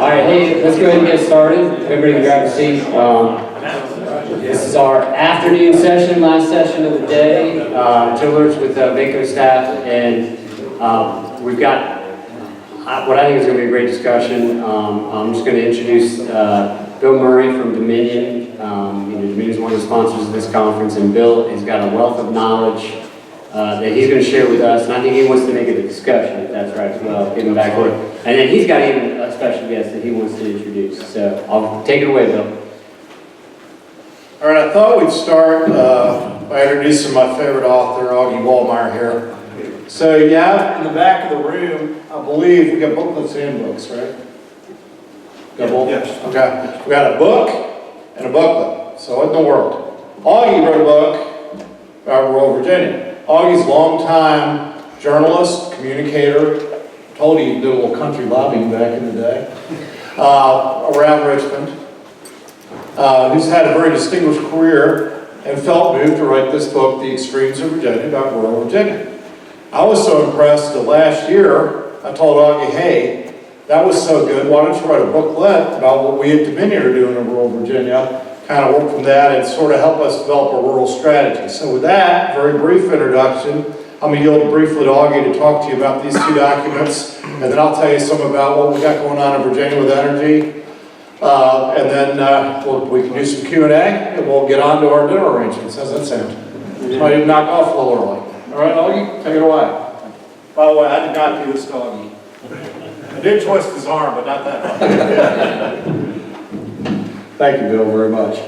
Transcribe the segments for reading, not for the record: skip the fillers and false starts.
All right, hey, let's go ahead and get started. Everybody can grab a seat. This is our afternoon session, last session of the day. Chillers with VACo staff, and we've got what I think is going to be a great discussion. I'm just going to introduce Bill Murray from Dominion. Dominion is one of the sponsors of this conference, and Bill has got a wealth of knowledge that he's going to share with us, and I think he wants to make it a discussion, if that's right as well, give him back word. And then he's got even a special guest that he wants to introduce. So I'll take it away, Bill. All right, I thought we'd start by introducing my favorite author, Augie Wallmeyer here. So you have in the back of the room, I believe, we got booklets and books, right? Got both? Yes. Okay. We got a book and a booklet. So what in the world? Augie wrote a book about rural Virginia. Augie's a long-time journalist, communicator. I told you he did a little country lobbying back in the day around Richmond. Who's had a very distinguished career and felt moved to write this book, The Extremes of Virginia, about rural Virginia. I was so impressed that last year I told Augie, hey, that was so good, why don't you write a booklet about what we at Dominion are doing in rural Virginia, kind of work from that and sort of help us develop a rural strategy. So with that very brief introduction, I'm going to yield briefly to Augie to talk to you about these two documents, and then I'll tell you some about what we got going on in Virginia with energy. And then we can do some Q&A, and we'll get on to our dinner arrangements. How's that sound? Might even knock off a little early. All right, Augie, take it away. By the way, I did not do this to Augie. I did twist his arm, but not that much. Thank you, Bill, very much.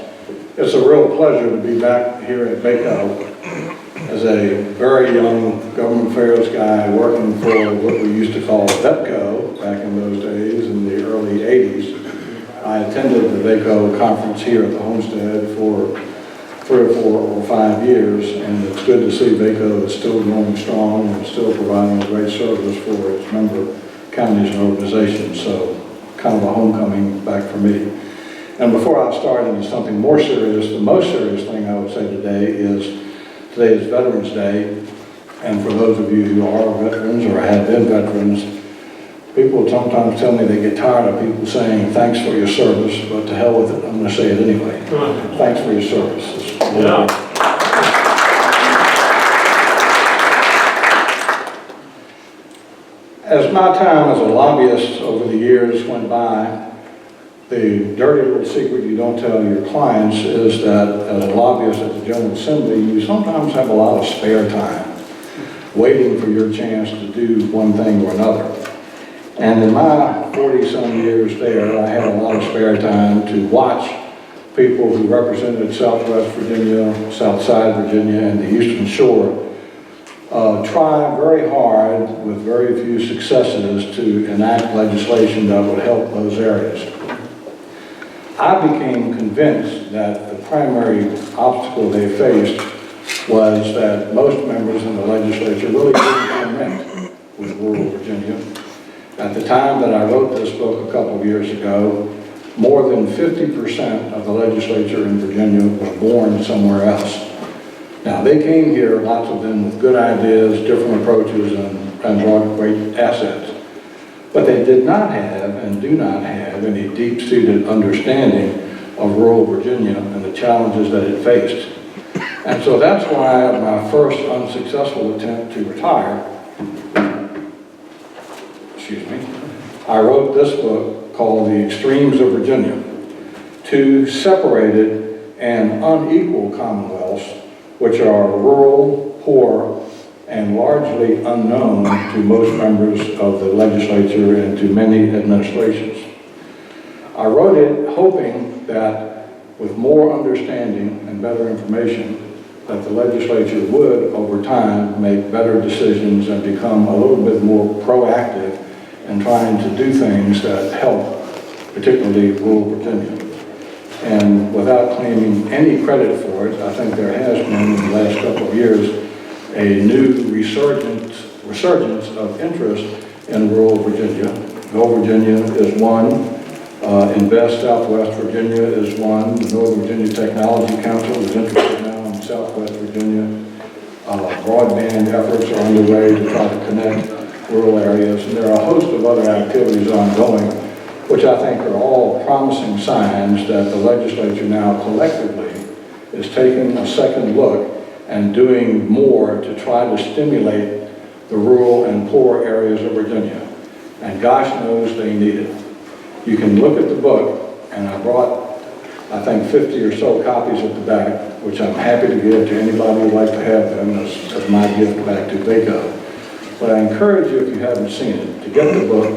It's a real pleasure to be back here at VACo as a very young government affairs guy working for what we used to call VACo back in those days in the early 80s. I attended the VACo conference here at the Homestead for 3 or 4 or 5 years, and it's good to see VACo is still going strong and still providing a great service for its member counties and organizations. So kind of a homecoming back for me. And before I start into something more serious, the most serious thing I would say today is Veterans Day. And for those of you who are veterans or have been veterans, people sometimes tell me they get tired of people saying thanks for your service, but to hell with it, I'm going to say it anyway. Thanks for your service. As my time as a lobbyist over the years went by, the dirty little secret you don't tell your clients is that as a lobbyist at the General Assembly, you sometimes have a lot of spare time waiting for your chance to do one thing or another. And in my 40-some years there, I had a lot of spare time to watch people who represented Southwest Virginia, Southside Virginia, and the Eastern Shore try very hard with very few successes to enact legislation that would help those areas. I became convinced that the primary obstacle they faced was that most members in the legislature really didn't connect with rural Virginia. At the time that I wrote this book a couple of years ago, more than 50% of the legislature in Virginia were born somewhere else. Now, they came here, lots of them with good ideas, different approaches, and brought great assets. But they did not have and do not have any deep-seated understanding of rural Virginia and the challenges that it faced. And so that's why my first unsuccessful attempt to retire, I wrote this book called The Extremes of Virginia, two separated and unequal commonwealths, which are rural, poor, and largely unknown to most members of the legislature and to many administrations. I wrote it hoping that with more understanding and better information, that the legislature would, over time, make better decisions and become a little bit more proactive in trying to do things that help, particularly rural Virginia. And without claiming any credit for it, I think there has been, in the last couple of years, a new resurgence of interest in rural Virginia. Go Virginia is one. Invest Southwest Virginia is one. The Northern Virginia Technology Council is interested now in Southwest Virginia. Broadband efforts are underway to try to connect rural areas, and there are a host of other activities ongoing which I think are all promising signs that the legislature now collectively is taking a second look and doing more to try to stimulate the rural and poor areas of Virginia. And gosh knows they need it. You can look at the book, and I brought, I think, 50 or so copies at the back, which I'm happy to give to anybody who'd like to have them as my gift back to VACo. But I encourage you, if you haven't seen it, to get the book,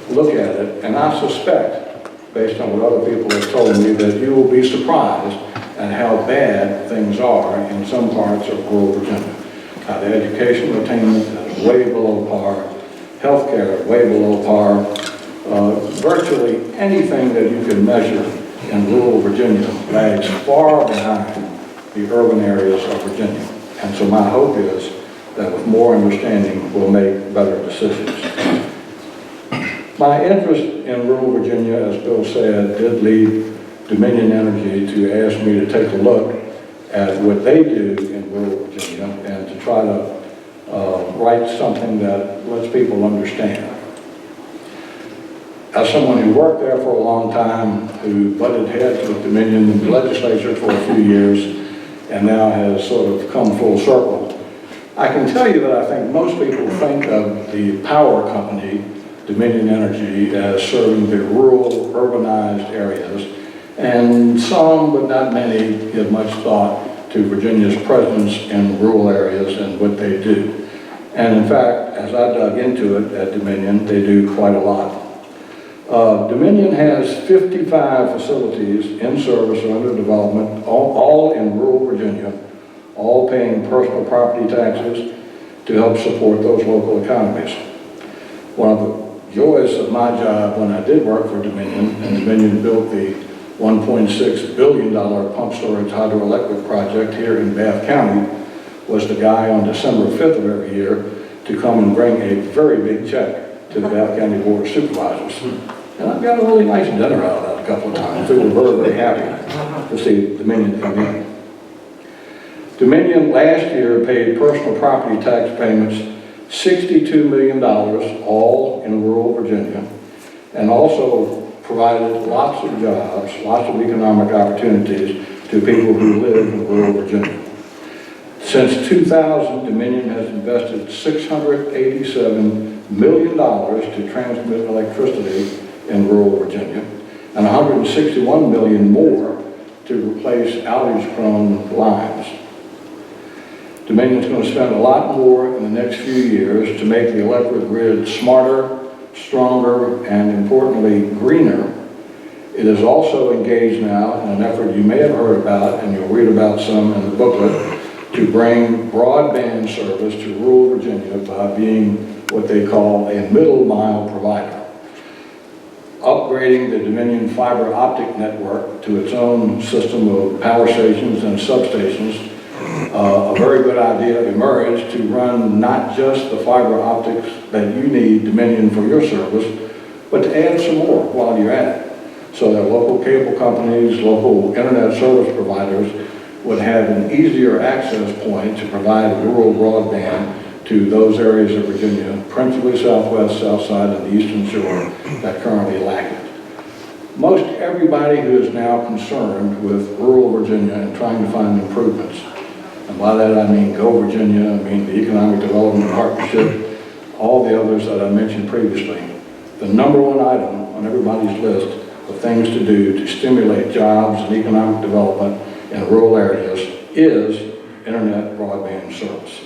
look at it, and I suspect, based on what other people have told me, that you will be surprised at how bad things are in some parts of rural Virginia. The educational attainment is way below par, healthcare way below par, virtually anything that you can measure in rural Virginia lags far behind the urban areas of Virginia. And so my hope is that with more understanding, we'll make better decisions. My interest in rural Virginia, as Bill said, did lead Dominion Energy to ask me to take a look at what they do in rural Virginia and to try to write something that lets people understand. As someone who worked there for a long time, who butted heads with Dominion in the legislature for a few years, and now has sort of come full circle, I can tell you that I think most people think of the power company, Dominion Energy, as serving the rural, urbanized areas, and some, but not many, give much thought to Virginia's presence in rural areas and what they do. And in fact, as I dug into it at Dominion, they do quite a lot. Dominion has 55 facilities in service or under development, all in rural Virginia, all paying personal property taxes to help support those local economies. One of the joys of my job when I did work for Dominion, and Dominion built the $1.6 billion pump storage hydroelectric project here in Bath County, was the guy on December 5th of every year to come and bring a very big check to the Bath County Board of Supervisors. And I've got a really nice dinner out of that a couple of times. They were very, very happy to see Dominion come in. Dominion last year paid personal property tax payments $62 million, all in rural Virginia, and also provided lots of jobs, lots of economic opportunities to people who live in rural Virginia. Since 2000, Dominion has invested $687 million to transmit electricity in rural Virginia, and $161 million more to replace outage-prone lines. Dominion is going to spend a lot more in the next few years to make the electric grid smarter, stronger, and importantly, greener. It is also engaged now in an effort you may have heard about, and you'll read about some in the booklet, to bring broadband service to rural Virginia by being what they call a middle mile provider. Upgrading the Dominion fiber optic network to its own system of power stations and substations, a very good idea emerged to run not just the fiber optics that you need, Dominion, for your service, but to add some more while you're at it, so that local cable companies, local internet service providers would have an easier access point to provide rural broadband to those areas of Virginia, principally Southwest, Southside, and the Eastern Shore, that currently lack it. Most everybody who is now concerned with rural Virginia and trying to find improvements, and by that I mean Go Virginia, I mean the Economic Development Partnership, all the others that I mentioned previously, the number one item on everybody's list of things to do to stimulate jobs and economic development in rural areas is internet broadband service.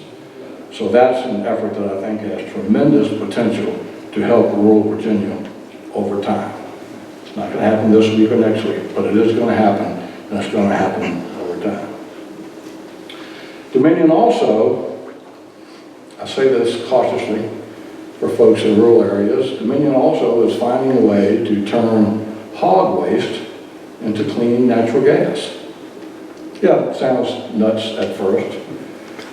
So that's an effort that I think has tremendous potential to help rural Virginia over time. It's not going to happen this week or next week, but it is going to happen, and it's going to happen over time. Dominion also, I say this cautiously for folks in rural areas, Dominion also is finding a way to turn hog waste into clean natural gas. Yeah, it sounds nuts at first,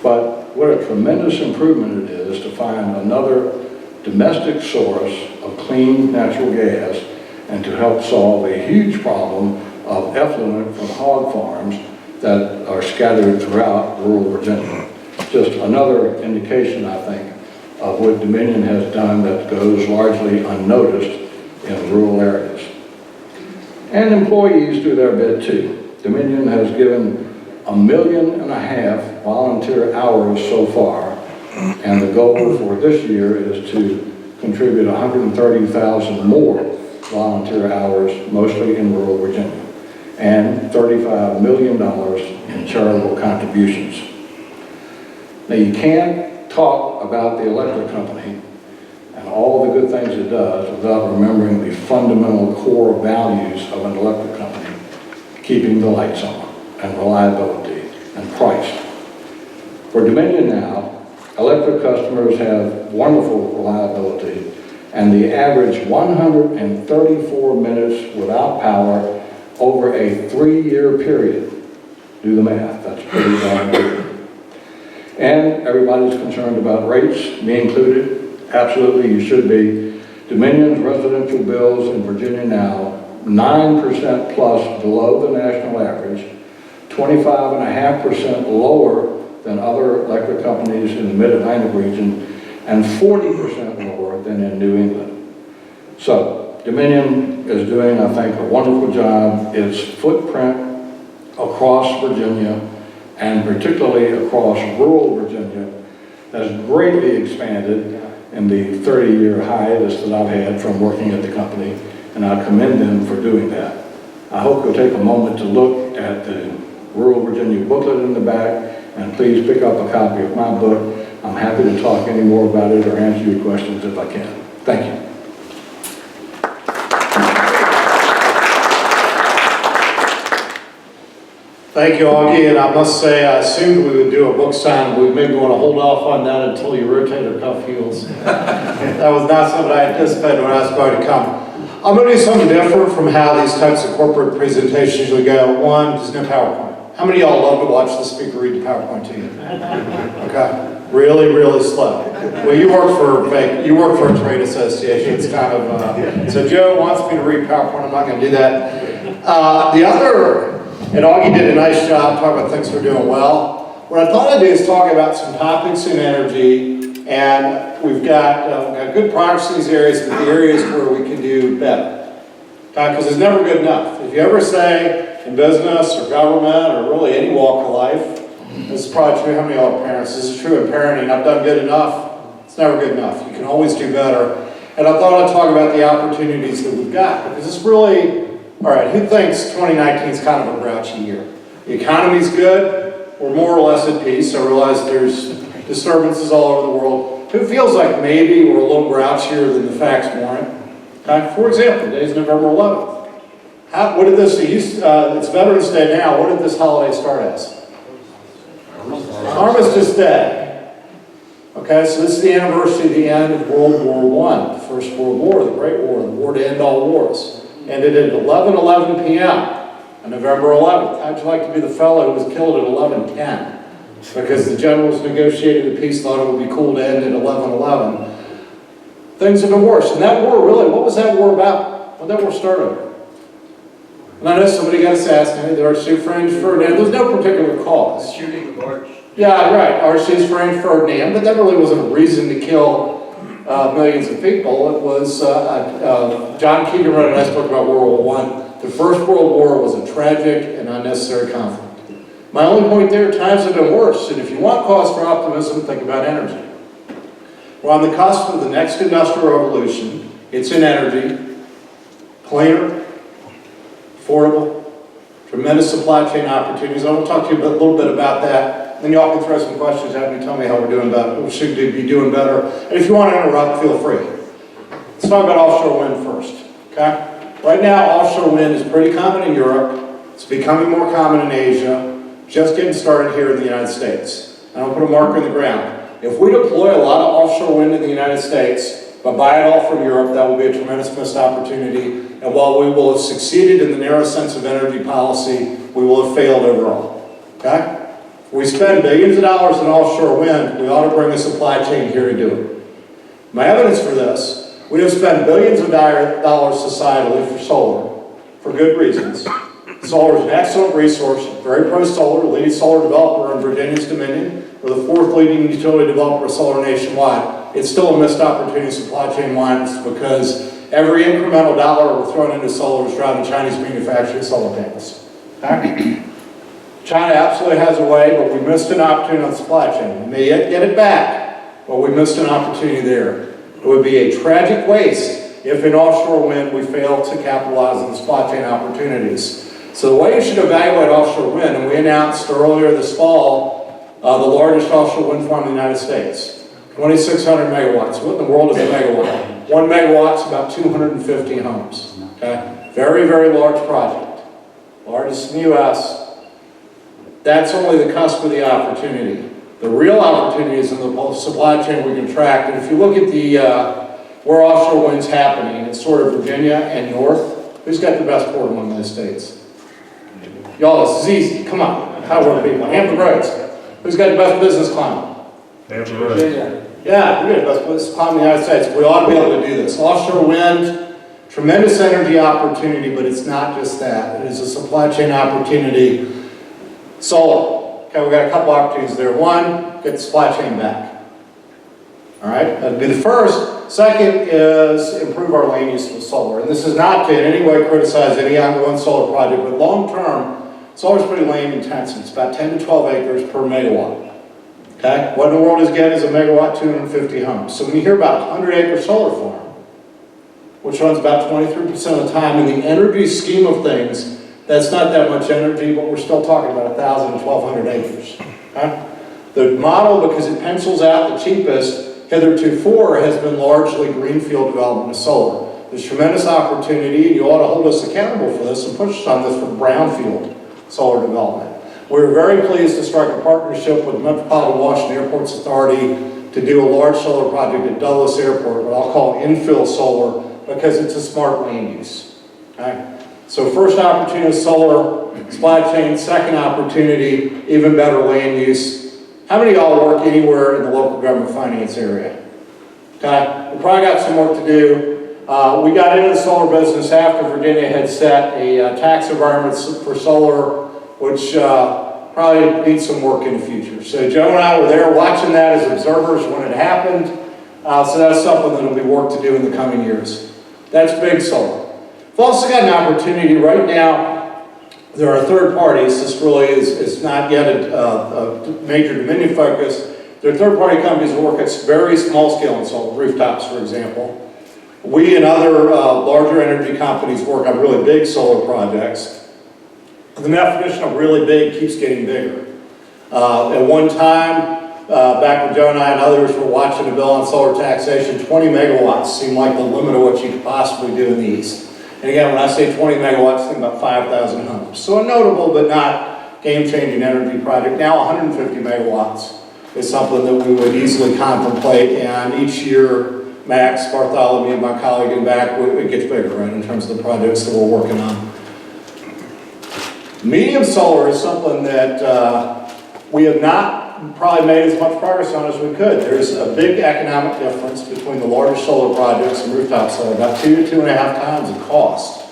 but what a tremendous improvement it is to find another domestic source of clean natural gas and to help solve a huge problem of effluent from hog farms that are scattered throughout rural Virginia. Just another indication, I think, of what Dominion has done that goes largely unnoticed in rural areas. And employees do their bit too. Dominion has given 1.5 million volunteer hours so far, and the goal for this year is to contribute 130,000 more volunteer hours, mostly in rural Virginia, and $35 million in charitable contributions. Now, you can't talk about the electric company and all the good things it does without remembering the fundamental core values of an electric company: keeping the lights on, and reliability, and price. For Dominion now, electric customers have wonderful reliability, and the average 134 minutes without power over a 3-year period. Do the math, that's pretty darn good. And everybody's concerned about rates, me included. Absolutely, you should be. Dominion's residential bills in Virginia now, 9% plus below the national average, 25.5% lower than other electric companies in the Mid-Atlantic region, and 40% lower than in New England. So, Dominion is doing, I think, a wonderful job. Its footprint across Virginia, and particularly across rural Virginia, has greatly expanded in the 30-year hiatus that I've had from working at the company, and I commend them for doing that. I hope you'll take a moment to look at the Rural Virginia booklet in the back, and please pick up a copy of my book. I'm happy to talk any more about it or answer your questions if I can. Thank you. Thank you, Augie, and I must say, I assumed we would do a book sign. We maybe want to hold off on that until you rotate our cuff heels. That was not something I anticipated when I was going to come. I'm going to do something different from how these types of corporate presentations usually go. One, there's no PowerPoint. How many of y'all love to watch the speaker read the PowerPoint to you? Okay, really, really slow. Well, you work for a trade association. It's kind of, so Joe wants me to read PowerPoint. I'm not going to do that. The other, and Augie did a nice job talking about things we're doing well. What I thought I'd do is talk about some topics in energy, and we've got good progress in these areas, but the areas where we can do better. Because it's never good enough. If you ever say in business or government or really any walk of life, this is probably true. How many of y'all are parents? This is true in parenting. I've done good enough. It's never good enough. You can always do better. And I thought I'd talk about the opportunities that we've got, because it's really, all right, who thinks 2019 is kind of a grouchy year? The economy's good. We're more or less at peace. I realize there's disturbances all over the world. Who feels like maybe we're a little grouchier than the facts warrant? For example, today's November 11th. What did this, it's Veterans Day now, what did this holiday start as? Armistice Day. Okay, so this is the anniversary of the end of World War I, the First World War, the Great War, the war to end all wars. Ended at 11:11 p.m. on November 11th. How'd you like to be the fellow who was killed at 11:10? Because the generals negotiating the peace thought it would be cool to end at 11:11. Things have been worse. And that war, really, what was that war about? What did that war start over? And I know somebody got assassinated, the Archduke Franz Ferdinand. There's no particular cause. Shooting the Arch. Yeah, right, Archduke Franz Ferdinand, but that really wasn't a reason to kill millions of people. It was, John Keegan wrote a nice book about World War I. The First World War was a tragic and unnecessary conflict. My only point there, times have been worse, and if you want cause for optimism, think about energy. We're on the cusp of the next industrial revolution. It's in energy, cleaner, affordable, tremendous supply chain opportunities. I want to talk to you a little bit about that. Then y'all can throw some questions at me, tell me how we're doing better, we should be doing better. And if you want to interrupt, feel free. Let's talk about offshore wind first, okay? Right now, offshore wind is pretty common in Europe. It's becoming more common in Asia, just getting started here in the United States. And I'll put a marker in the ground. If we deploy a lot of offshore wind in the United States, but buy it all from Europe, that will be a tremendous missed opportunity. And while we will have succeeded in the narrow sense of energy policy, we will have failed overall, okay? If we spend billions of dollars in offshore wind, we ought to bring a supply chain here to do it. My evidence for this, we have spent billions of dollars societally for solar, for good reasons. Solar is an excellent resource, very pro-solar, leading solar developer in Virginia's Dominion. We're the 4th leading utility developer of solar nationwide. It's still a missed opportunity supply chain-wise because every incremental dollar we're throwing into solar is driving Chinese manufacturing solar panels. Okay? China absolutely has a way, but we missed an opportunity on the supply chain. We may yet get it back, but we missed an opportunity there. It would be a tragic waste if in offshore wind we fail to capitalize on the supply chain opportunities. So the way you should evaluate offshore wind, and we announced earlier this fall, the largest offshore wind farm in the United States, 2,600 megawatts. What in the world is a megawatt? 1 megawatt's about 250 homes. Okay? Very, very large project. Largest in the U.S. That's only the cusp of the opportunity. The real opportunity is in the supply chain we can track. And if you look at where offshore wind's happening, it's sort of Virginia and north. Who's got the best port in one of those states? Y'all, this is easy. Come on. How work people? Hampton Roads. Who's got the best business climate? Hampton Roads. Yeah, we got the best business climate in the United States. We ought to be able to do this. Offshore wind, tremendous energy opportunity, but it's not just that. It is a supply chain opportunity. Solar. Okay, we've got a couple opportunities there. One, get the supply chain back. All right, that'd be the first. Second is improve our land use with solar. And this is not to in any way criticize any ongoing solar project, but long term, solar is pretty land intensive. It's about 10 to 12 acres per megawatt. Okay, what in the world is getting is a megawatt, 250 homes. So when you hear about a 100-acre solar farm, which runs about 23% of the time in the energy scheme of things, that's not that much energy, but we're still talking about 1,000 to 1,200 acres. Okay? The model, because it pencils out the cheapest, hitherto has been largely greenfield development of solar. There's tremendous opportunity, and you ought to hold us accountable for this and push us on this for brownfield solar development. We were very pleased to strike a partnership with the Metropolitan Washington Airports Authority to do a large solar project at Dulles Airport, what I'll call infill solar, because it's a smart land use. Okay? So first opportunity is solar, supply chain. Second opportunity, even better land use. How many of y'all work anywhere in the local government finance area? Okay, we probably got some work to do. We got into the solar business after Virginia had set a tax environment for solar, which probably needs some work in the future. So Joe and I were there watching that as observers when it happened. So that's something that'll be work to do in the coming years. That's big solar. We've also got an opportunity right now. There are third parties. This really is not yet a major Dominion focus. There are third-party companies that work at very small scale in solar, rooftops, for example. We and other larger energy companies work on really big solar projects. The definition of really big keeps getting bigger. At one time, back when Joe and I and others were watching a bill on solar taxation, 20 megawatts seemed like the limit of what you could possibly do in the East. And again, when I say 20 megawatts, think about 5,000 homes. So a notable but not game-changing energy project. Now 150 megawatts is something that we would easily contemplate. And each year, Max, Bartholomew, and my colleague in back, it gets bigger, right, in terms of the projects that we're working on. Medium solar is something that we have not probably made as much progress on as we could. There's a big economic difference between the largest solar projects and rooftop solar, about 2 to 2.5 times the cost.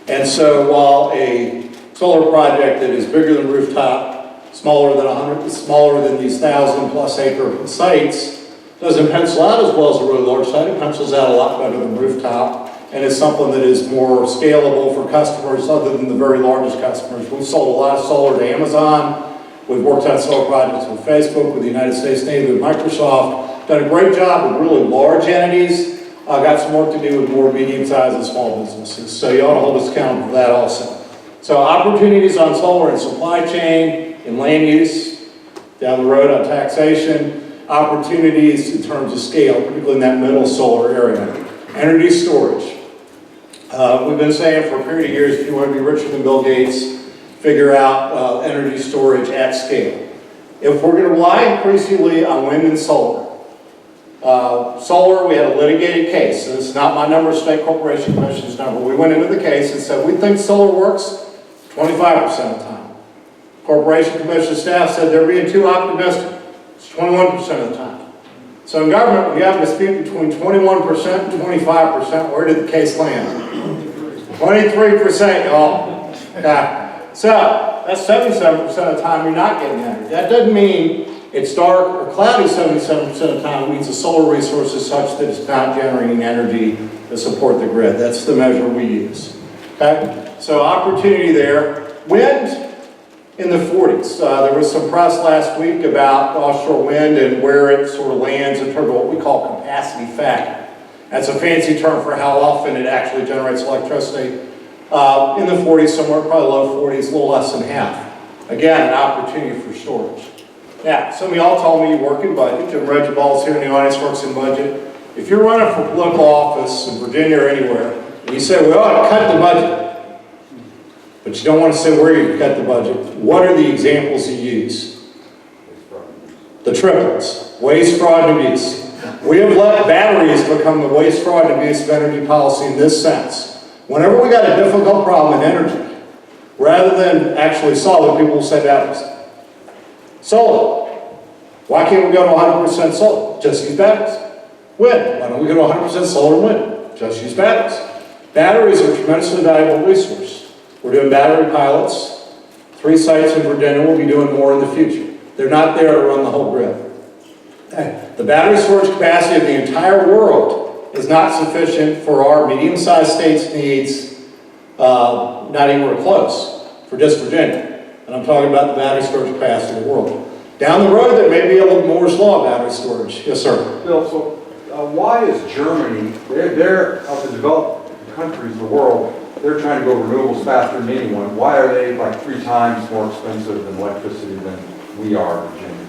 And so while a solar project that is bigger than rooftop, smaller than these 1,000+ acre sites, doesn't pencil out as well as a really large site. It pencils out a lot better than rooftop, and it's something that is more scalable for customers other than the very largest customers. We've sold a lot of solar to Amazon. We've worked on solar projects with Facebook, with the United States Navy, with Microsoft. Done a great job with really large entities. Got some work to do with more medium-sized and small businesses. So you ought to hold us accountable for that also. So opportunities on solar and supply chain, in land use, down the road on taxation, opportunities in terms of scale, particularly in that middle solar area. Energy storage. We've been saying for a period of years, if you want to be richer than Bill Gates, figure out energy storage at scale. If we're going to rely increasingly on wind and solar, we had a litigated case. So this is not my number, State Corporation Commission's number. We went into the case and said, we think solar works 25% of the time. Corporation Commission staff said they're being too optimistic. It's 21% of the time. So in government, when you have a dispute between 21% and 25%, where did the case land? 23%, y'all. Okay. So that's 77% of the time you're not getting energy. That doesn't mean It's dark or cloudy 77% of the time, means the solar resource is such that it's not generating energy to support the grid. That's the measure we use. Okay? So opportunity there. Wind in the 40s. There was some press last week about offshore wind and where it sort of lands in terms of what we call capacity factor. That's a fancy term for how often it actually generates electricity. In the 40s, somewhere probably low 40s, a little less than half. Again, an opportunity for storage. Now, some of y'all told me you work in budget. Jim Reggie Ball's here in the audience, works in budget. If you're running for political office in Virginia or anywhere, and you say, we ought to cut the budget, but you don't want to say where you cut the budget, what are the examples you use? The triplets: waste, fraud, and abuse. We have let batteries become the waste, fraud, and abuse of energy policy in this sense. Whenever we got a difficult problem in energy, rather than actually solve it, people will say batteries. Solar. Why can't we go to 100% solar? Just use batteries. Wind. Why don't we go to 100% solar and wind? Just use batteries. Batteries are a tremendously valuable resource. We're doing battery pilots. 3 sites in Virginia. We'll be doing more in the future. They're not there to run the whole grid. The battery storage capacity of the entire world is not sufficient for our medium-sized states' needs, not anywhere close, for just Virginia. And I'm talking about the battery storage capacity of the world. Down the road, there may be a little Moore's Law battery storage. Yes, sir. Bill, so why is Germany, they're of the developed countries of the world, they're trying to go renewables faster than anyone. Why are they like 3 times more expensive in electricity than we are in Virginia?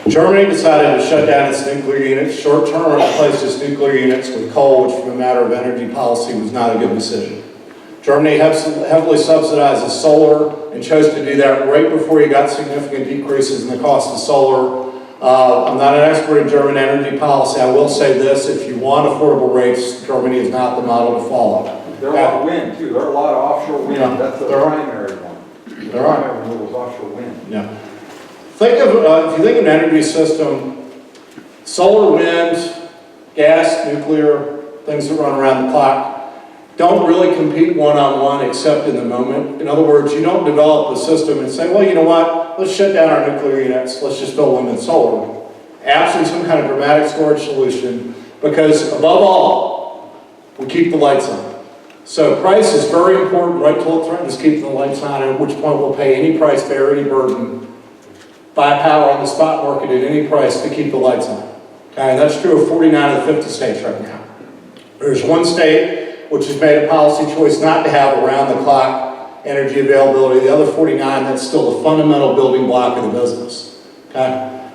Germany decided to shut down its nuclear units, short-term replace its nuclear units with coal, which from a matter of energy policy was not a good decision. Germany heavily subsidizes solar and chose to do that right before you got significant decreases in the cost of solar. I'm not an expert in German energy policy. I will say this: if you want affordable rates, Germany is not the model to follow. There are a lot of wind, too. There are a lot of offshore wind. Yeah, That's the primary one. There are. Primary renewables, offshore wind. Yeah. Think of, if you think of an energy system, solar, wind, gas, nuclear, things that run around the clock, don't really compete one-on-one except in the moment. In other words, you don't develop a system and say, well, you know what, let's shut down our nuclear units, let's just build wind and solar. Absent some kind of dramatic storage solution, because above all, we keep the lights on. So price is very important right till it threatens keeping the lights on, at which point we'll pay any price, bear any burden, buy power on the spot market at any price to keep the lights on. Okay, and that's true of 49 of the 50 states right now. There's one state which has made a policy choice not to have around-the-clock energy availability. The other 49, that's still the fundamental building block of the business. Okay?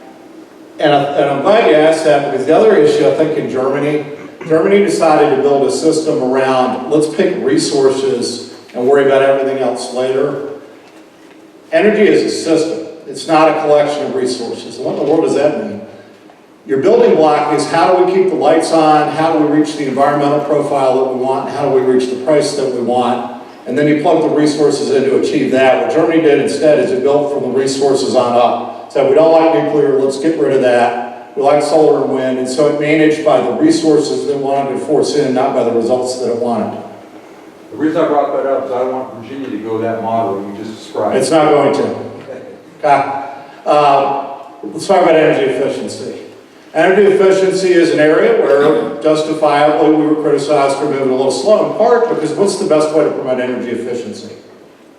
And I'm glad you asked that, because the other issue, I think, in Germany decided to build a system around, let's pick resources and worry about everything else later. Energy is a system. It's not a collection of resources. What in the world does that mean? Your building block is, how do we keep the lights on? How do we reach the environmental profile that we want? How do we reach the price that we want? And then you plug the resources in to achieve that. What Germany did instead is it built from the resources on up. So we don't like nuclear, let's get rid of that. We like solar and wind, and so it managed by the resources that it wanted to force in, not by the results that it wanted. The reason I brought that up is I want Virginia to go that model you just described. It's not going to. Okay. Let's talk about energy efficiency. Energy efficiency is an area where justifiably we were criticized for moving a little slow, in part because what's the best way to promote energy efficiency?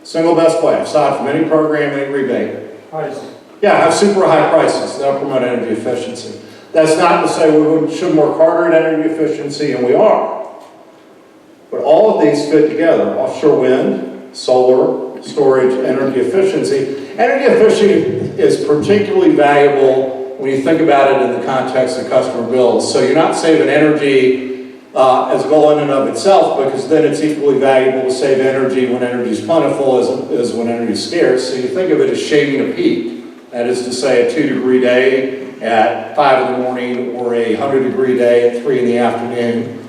Single best way, aside from any program, any rebate. Price. Yeah, have super high prices. That'll promote energy efficiency. That's not to say we should work harder at energy efficiency, and we are. But all of these fit together: offshore wind, solar, storage, energy efficiency. Energy efficiency is particularly valuable when you think about it in the context of customer bills. So you're not saving energy as a goal in and of itself, because then it's equally valuable to save energy when energy is plentiful as when energy is scarce. So you think of it as shaving a peak. That is to say, a 2-degree day at 5 in the morning or a 100-degree day at 3 in the afternoon.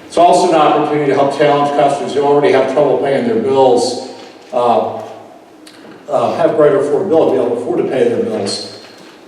It's also an opportunity to help challenge customers who already have trouble paying their bills, have greater affordability, be able to afford to pay their bills.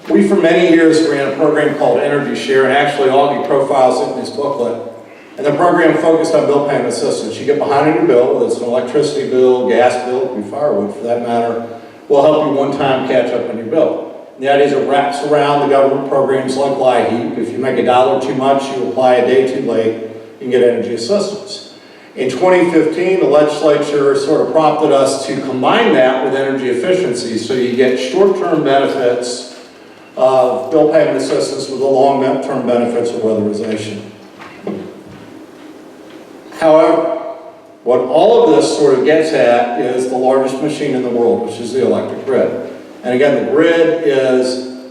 We, for many years, ran a program called Energy Share, and actually Augie profiles it in his booklet. And the program focused on bill payment assistance. You get behind on your bill, whether it's an electricity bill, gas bill, it could be firewood for that matter. We'll help you one time catch up on your bill. That is, it wraps around the government programs like LIHEAP. If you make $1 too much, you apply a day too late, you can get energy assistance. In 2015, the legislature sort of prompted us to combine that with energy efficiency, so you get short-term benefits of bill payment assistance with the long-term benefits of weatherization. However, what all of this sort of gets at is the largest machine in the world, which is the electric grid. And again, the grid is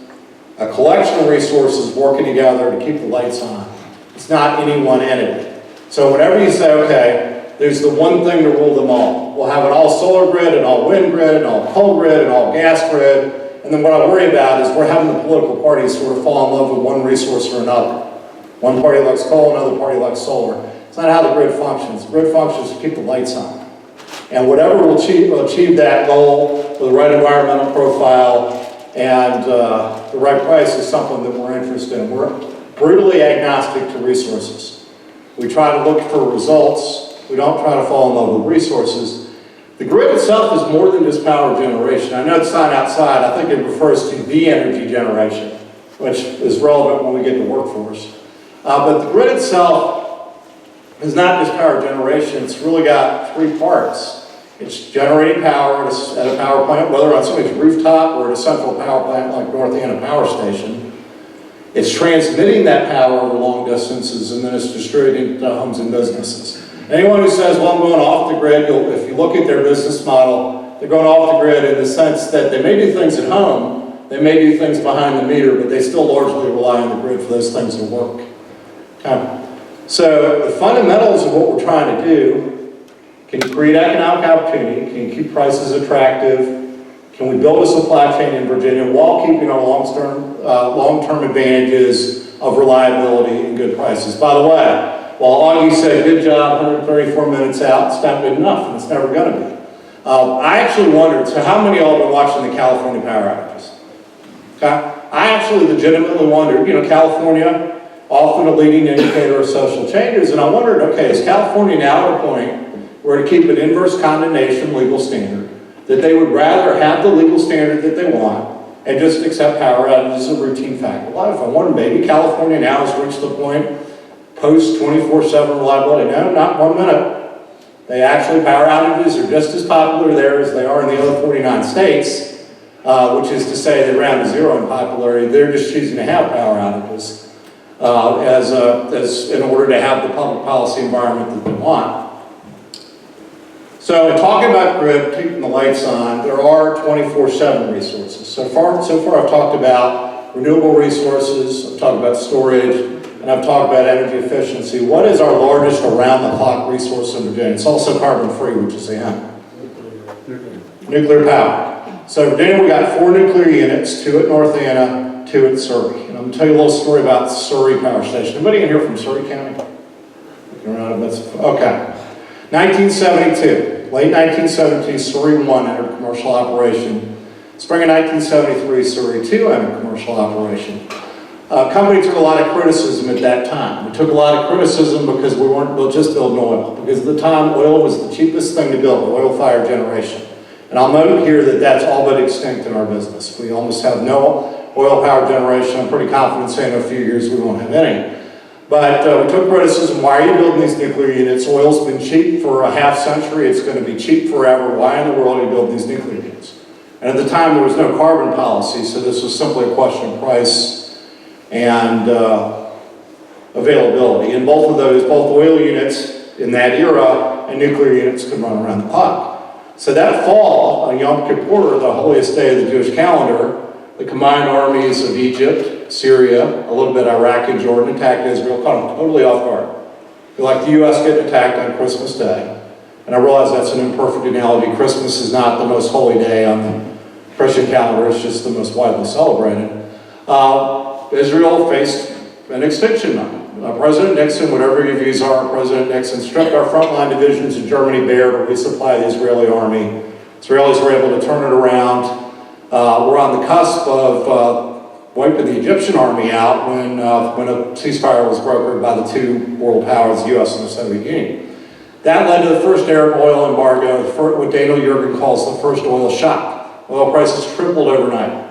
a collection of resources working together to keep the lights on. It's not any one entity. So whenever you say, okay, there's the one thing to rule them all. We'll have an all solar grid, an all wind grid, an all coal grid, an all gas grid. And then what I worry about is we're having the political parties sort of fall in love with one resource or another. One party likes coal, another party likes solar. It's not how the grid functions. The grid functions to keep the lights on. And whatever will achieve that goal with the right environmental profile and the right price is something that we're interested in. We're brutally agnostic to resources. We try to look for results. We don't try to fall in love with resources. The grid itself is more than just power generation. I know it's not outside. I think it refers to the energy generation, which is relevant when we get to workforce. But the grid itself is not just power generation. It's really got three parts. It's generating power at a power plant, whether on somebody's rooftop or at a central power plant like North Anna Power Station. It's transmitting that power over long distances, and then it's distributing to homes and businesses. Anyone who says, well, I'm going off the grid, if you look at their business model, they're going off the grid in the sense that they may do things at home, they may do things behind the meter, but they still largely rely on the grid for those things to work. Okay. So the fundamentals of what we're trying to do: can you create economic opportunity? Can you keep prices attractive? Can we build a supply chain in Virginia while keeping our long-term advantages of reliability and good prices? By the way, while Augie said, good job, 134 minutes out, it's not good enough, and it's never going to be. I actually wondered, so how many of y'all have been watching the California power outages? Okay? I actually legitimately wondered, California, often a leading indicator of social changes, and I wondered, okay, is California now at a point where to keep an inverse condemnation legal standard, that they would rather have the legal standard that they want and just accept power outages as a routine fact of life? I wonder, maybe California now has reached the point post 24/7 reliability. No, not 1 minute. They actually, power outages are just as popular there as they are in the other 49 states, which is to say they round to zero in popularity. They're just choosing to have power outages as in order to have the public policy environment that they want. So in talking about grid, keeping the lights on, there are 24/7 resources. So far I've talked about renewable resources, I've talked about storage, and I've talked about energy efficiency. What is our largest around-the-clock resource in Virginia? It's also carbon-free, which is the M. Nuclear power. So in Virginia, we got 4 nuclear units, 2 at North Anna, 2 at Surrey. And I'm going to tell you a little story about Surrey Power Station. Anybody in here from Surrey County? Okay. 1972, late 1972, Surrey 1 entered commercial operation. Spring of 1973, Surrey 2 entered commercial operation. Company took a lot of criticism at that time. We took a lot of criticism because we weren't just building oil. Because at the time, oil was the cheapest thing to build, oil-fired generation. And I'll note here that that's all but extinct in our business. We almost have no oil-powered generation. I'm pretty confident saying in a few years we won't have any. But we took criticism: why are you building these nuclear units? Oil's been cheap for a half century. It's going to be cheap forever. Why in the world are you building these nuclear units? And at the time, there was no carbon policy, so this was simply a question of price and availability. And both of those, both oil units in that era and nuclear units could run around the clock. So that fall, on Yom Kippur, the holiest day of the Jewish calendar, the combined armies of Egypt, Syria, a little bit Iraq and Jordan attacked Israel, caught them totally off guard. Like the U.S. getting attacked on Christmas Day. And I realize that's an imperfect analogy. Christmas is not the most holy day on the Christian calendar, it's just the most widely celebrated. Israel faced an extinction moment. President Nixon, whatever your views are, President Nixon stripped our frontline divisions in Germany bare to resupply the Israeli army. Israelis were able to turn it around. We're on the cusp of wiping the Egyptian army out when a ceasefire was brokered by the two world powers, the U.S. and the Soviet Union. That led to the first Arab oil embargo, what Daniel Yergin calls the first oil shock. Oil prices tripled overnight.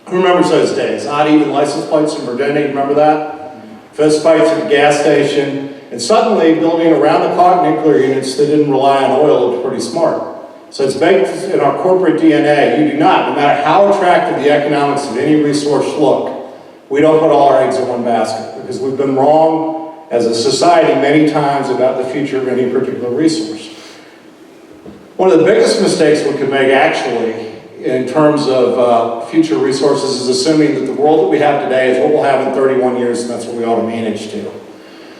Who remembers those days? Odd even license plates in Virginia, you remember that? Fist fights at the gas station, and suddenly building around-the-clock nuclear units that didn't rely on oil looked pretty smart. So it's baked in our corporate DNA. You do not, no matter how attractive the economics of any resource look, we don't put all our eggs in one basket because we've been wrong as a society many times about the future of any particular resource. One of the biggest mistakes we could make actually in terms of future resources is assuming that the world that we have today is what we'll have in 31 years and that's what we ought to manage to.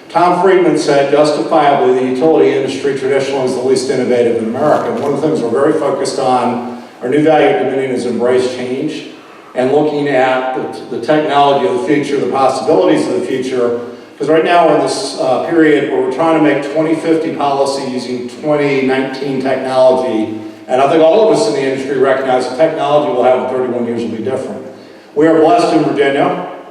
Tom Friedman said, justifiably, the utility industry traditionally is the least innovative in America. And one of the things we're very focused on, our new value of Dominion is embrace change and looking at the technology of the future, the possibilities of the future. Because right now we're in this period where we're trying to make 2050 policy using 2019 technology. And I think all of us in the industry recognize the technology we'll have in 31 years will be different. We are blessed in Virginia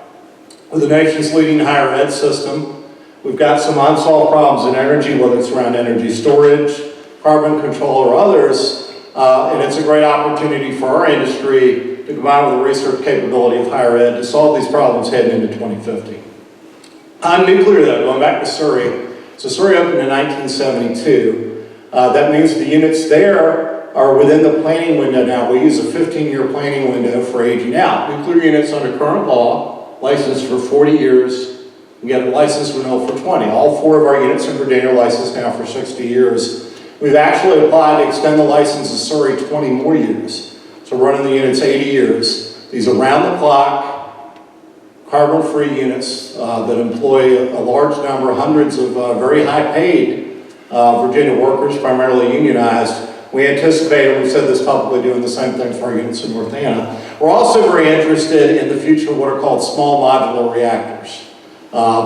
with the nation's leading higher ed system. We've got some unsolved problems in energy, whether it's around energy storage, carbon control, or others, and it's a great opportunity for our industry to combine with the research capability of higher ed to solve these problems heading into 2050. On nuclear, though, going back to Surrey, so Surrey opened in 1972. That means the units there are within the planning window now. We use a 15-year planning window for aging out. Nuclear units under current law, licensed for 40 years, we get a license renewal for 20. All 4 of our units in Virginia are licensed now for 60 years. We've actually applied to extend the license to Surrey 20 more years. So we're running the units 80 years. These are round-the-clock, carbon-free units that employ a large number, hundreds of very high-paid Virginia workers, primarily unionized. We anticipate, and we've said this publicly, doing the same thing for our units in North Anna. We're also very interested in the future of what are called small modular reactors.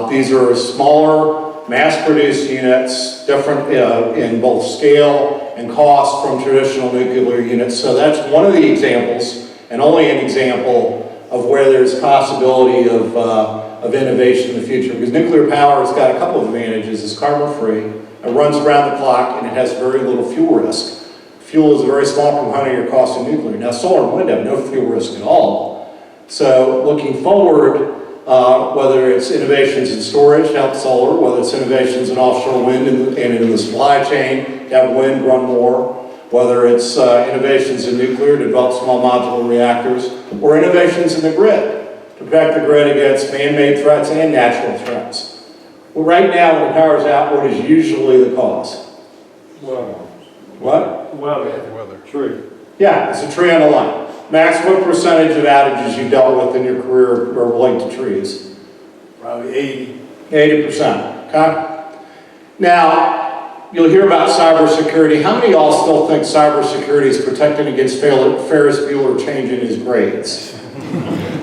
These are smaller, mass-produced units, different in both scale and cost from traditional nuclear units. So that's one of the examples, and only an example, of where there's possibility of innovation in the future. Because nuclear power has got a couple of advantages. It's carbon-free, it runs around the clock, and it has very little fuel risk. Fuel is a very small component of your cost in nuclear. Now, solar and wind have no fuel risk at all. So looking forward, whether it's innovations in storage to help solar, whether it's innovations in offshore wind and in the supply chain to have wind run more, whether it's innovations in nuclear to develop small modular reactors, or innovations in the grid to protect the grid against man-made threats and natural threats. Well, right now, when the power's out, what is usually the cause? Well, What? weather. Tree. Yeah, it's a tree on the line. Max, what percentage of outages you dealt with in your career are related to trees? Probably 80. 80%, okay? Now, you'll hear about cybersecurity. How many of y'all still think cybersecurity is protecting against Ferris Bueller changing his grades?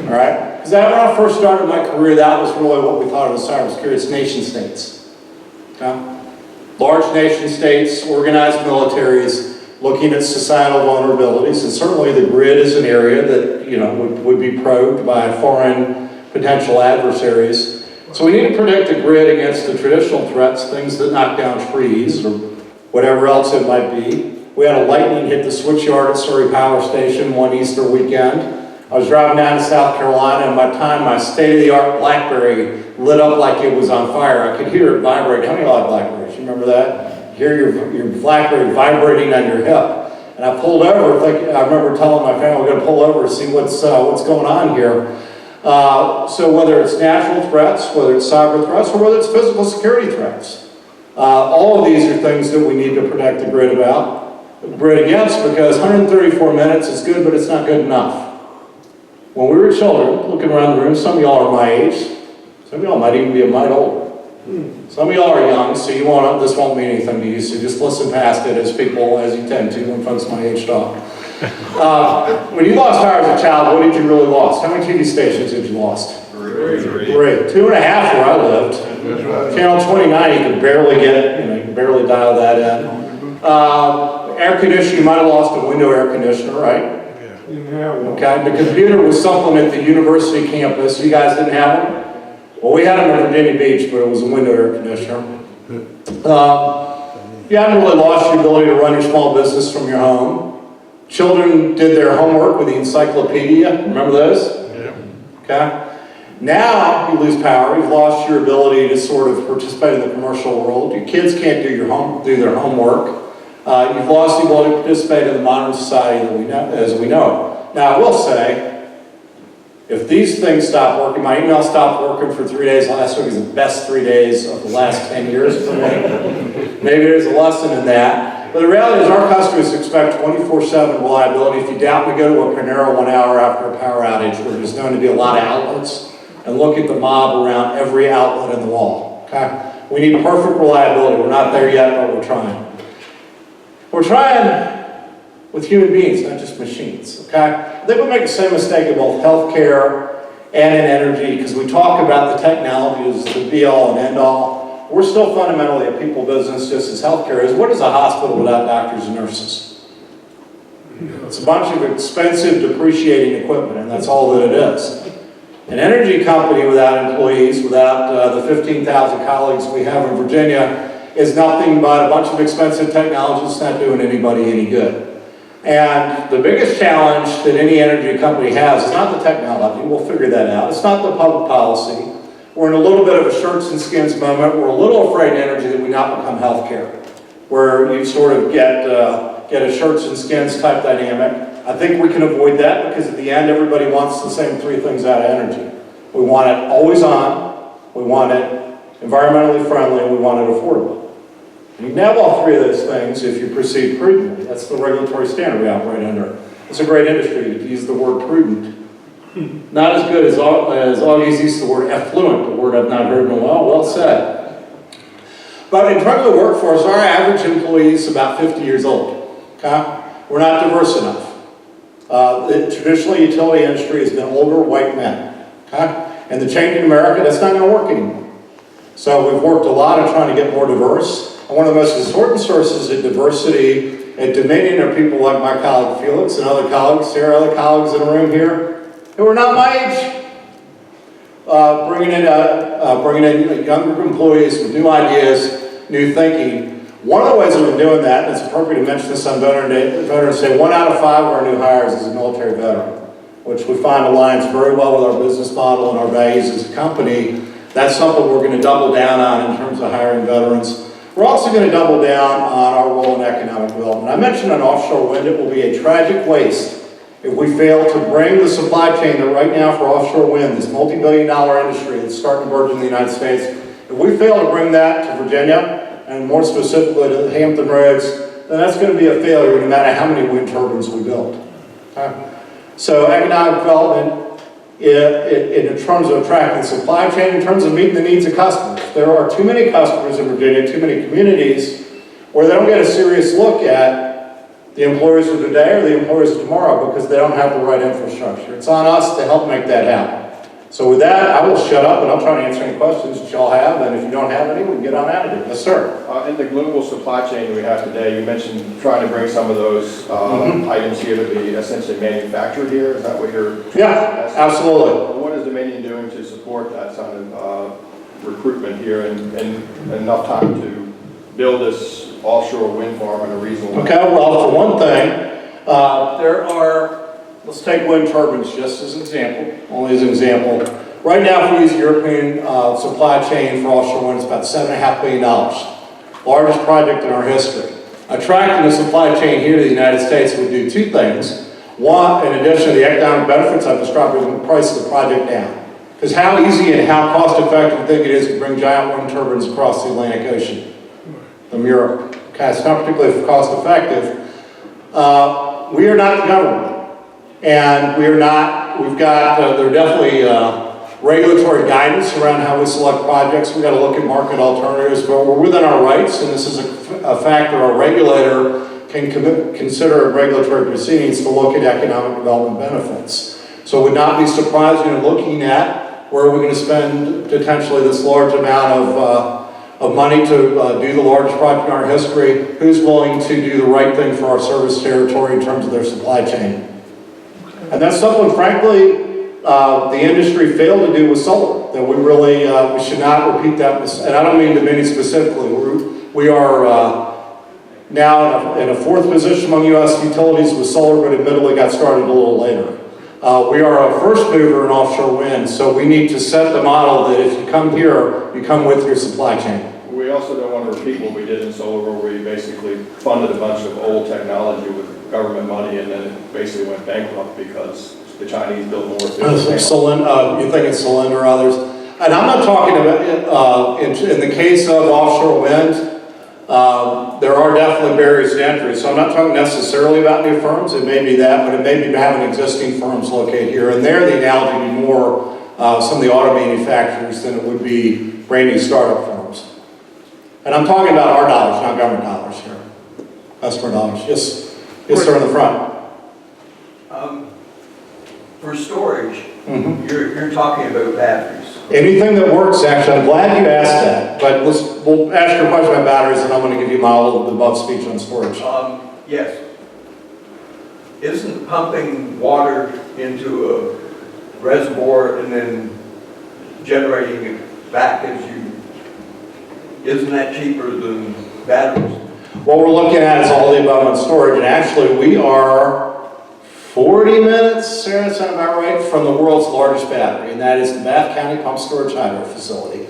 All right? Because when I first started my career, that was really what we thought of as cybersecurity. It's nation states. Okay? Large nation states, organized militaries, looking at societal vulnerabilities, and certainly the grid is an area that would be probed by foreign potential adversaries. So we need to protect the grid against the traditional threats, things that knock down trees or whatever else it might be. We had a lightning hit the switchyard at Surrey Power Station one Easter weekend. I was driving down to South Carolina, and by the time my state-of-the-art BlackBerry lit up like it was on fire, I could hear it vibrate. How many of y'all have BlackBerries? You remember that? Hear your BlackBerry vibrating on your hip. And I pulled over, I remember telling my family, we're going to pull over and see what's going on here. So whether it's natural threats, whether it's cyber threats, or whether it's physical security threats, all of these are things that we need to protect the grid against, because 134 minutes is good, but it's not good enough. When we were children, looking around the room, some of y'all are my age, some of y'all might even be a mite older. Some of y'all are young, so this won't mean anything to you, so just listen past it as you tend to when folks my age talk. When you lost power as a child, what did you really lost? How many TV stations did you lost? 3. 2.5 where I lived. Channel 29 you could barely get, you could barely dial that in. Air conditioning, you might have lost a window air conditioner, right? Okay, the computer was something at the university campus. You guys didn't have them? Well, we had them in Virginia Beach, but it was a window air conditioner. You haven't really lost your ability to run your small business from your home. Children did their homework with the encyclopedia. Remember those? Okay. Now you lose power. You've lost your ability to sort of participate in the commercial world. Your kids can't do their homework. You've lost the ability to participate in the modern society that we know, as we know it. Now I will say, if these things stop working, my email stopped working for 3 days last week. It was the best 3 days of the last 10 years for me. Maybe there's a lesson in that. But the reality is our customers expect 24/7 reliability. If you doubt me, go to a Panera 1 hour after a power outage where there's going to be a lot of outlets and look at the mob around every outlet in the wall. Okay? We need perfect reliability. We're not there yet, but we're trying. We're trying with human beings, not just machines. Okay? I think we make the same mistake in both healthcare and in energy because we talk about the technology as the be-all and end-all. We're still fundamentally a people business, just as healthcare is. What is a hospital without doctors and nurses? It's a bunch of expensive, depreciating equipment, and that's all that it is. An energy company without employees, without the 15,000 colleagues we have in Virginia, is nothing but a bunch of expensive technology that's not doing anybody any good. And the biggest challenge that any energy company has is not the technology. We'll figure that out. It's not the public policy. We're in a little bit of a shirts and skins moment. We're a little afraid in energy that we not become healthcare, where you sort of get a shirts and skins type dynamic. I think we can avoid that because at the end, everybody wants the same three things out of energy. We want it always on, we want it environmentally friendly, and we want it affordable. You can have all three of those things if you proceed prudently. That's the regulatory standard we operate under. It's a great industry to use the word prudent. Not as good as Augie's used the word affluent, a word I've not heard in a while. Well said. But in terms of the workforce, our average employee is about 50 years old. Okay? We're not diverse enough. The traditional utility industry has been older white men. Okay? And the change in America, that's not going to work anymore. So we've worked a lot on trying to get more diverse. And one of the most important sources of diversity at Dominion are people like my colleague Felix and other colleagues, there are other colleagues in the room here, who are not my age. Bringing in younger employees with new ideas, new thinking. One of the ways that we're doing that, and it's appropriate to mention this on Veterans Day, 1 out of 5 of our new hires is a military veteran, which we find aligns very well with our business model and our values as a company. That's something we're going to double down on in terms of hiring veterans. We're also going to double down on our role in economic development. I mentioned on offshore wind, it will be a tragic waste if we fail to bring the supply chain that right now for offshore wind, this multi-billion-dollar industry that's starting to emerge in the United States, if we fail to bring that to Virginia, and more specifically to the Hampton Roads, then that's going to be a failure no matter how many wind turbines we build. Okay? So economic development, in terms of attracting supply chain, in terms of meeting the needs of customers. There are too many customers in Virginia, too many communities, where they don't get a serious look at the employers of today or the employers of tomorrow because they don't have the right infrastructure. It's on us to help make that happen. So with that, I will shut up and I'll try to answer any questions that y'all have, and if you don't have any, we can get on out of here. Yes, sir. In the global supply chain we have today, you mentioned trying to bring some of those items here to be essentially manufactured here. Is that what you're? Yeah, absolutely. What is Dominion doing to support that kind of recruitment here and enough time to build this offshore wind farm in a reasonable way? Okay, well, for one thing, let's take wind turbines just as an example, only as an example. Right now, if we use European supply chain for offshore wind, it's about $7.5 billion. Largest project in our history. Attracting the supply chain here to the United States would do two things. One, in addition to the economic benefits I've described, is the price of the project down. Because how easy and how cost effective do you think it is to bring giant wind turbines across the Atlantic Ocean from Europe? Okay, it's not particularly cost effective. We are not the government. And there are definitely regulatory guidance around how we select projects. We've got to look at market alternatives, but we're within our rights, and this is a factor our regulator can consider in regulatory proceedings to look at economic development benefits. So it would not be surprising in looking at where we're going to spend potentially this large amount of money to do the largest project in our history, who's willing to do the right thing for our service territory in terms of their supply chain. And that's something, frankly, the industry failed to do with solar, that we really, we should not repeat that, and I don't mean Dominion specifically. We are Now, in a fourth position among U.S. utilities with solar, but admittedly got started a little later. We are a first mover in offshore wind, so we need to set the model that if you come here, you come with your supply chain. We also don't want to repeat what we did in solar, where we basically funded a bunch of old technology with government money and then it basically went bankrupt because the Chinese built more efficient. You think it's Solar or others? And I'm not talking about, in the case of offshore wind, there are definitely barriers to entry. So I'm not talking necessarily about new firms. It may be that, but it may be having existing firms located here. And there, the analogy would be more some of the auto manufacturers than it would be brand new startup firms. And I'm talking about our dollars, not government dollars here. Customer dollars. Yes, sir, in the front. For storage, you're talking about batteries. Anything that works, actually. I'm glad you asked that. But we'll ask your question about batteries, and I'm going to give you my little above speech on storage. Yes. Isn't pumping water into a reservoir and then generating it back isn't that cheaper than batteries? What we're looking at is all the above on storage, and actually we are 40 minutes, Sarah, sound about right, from the world's largest battery, and that is the Bath County Pump Storage Hydro Facility.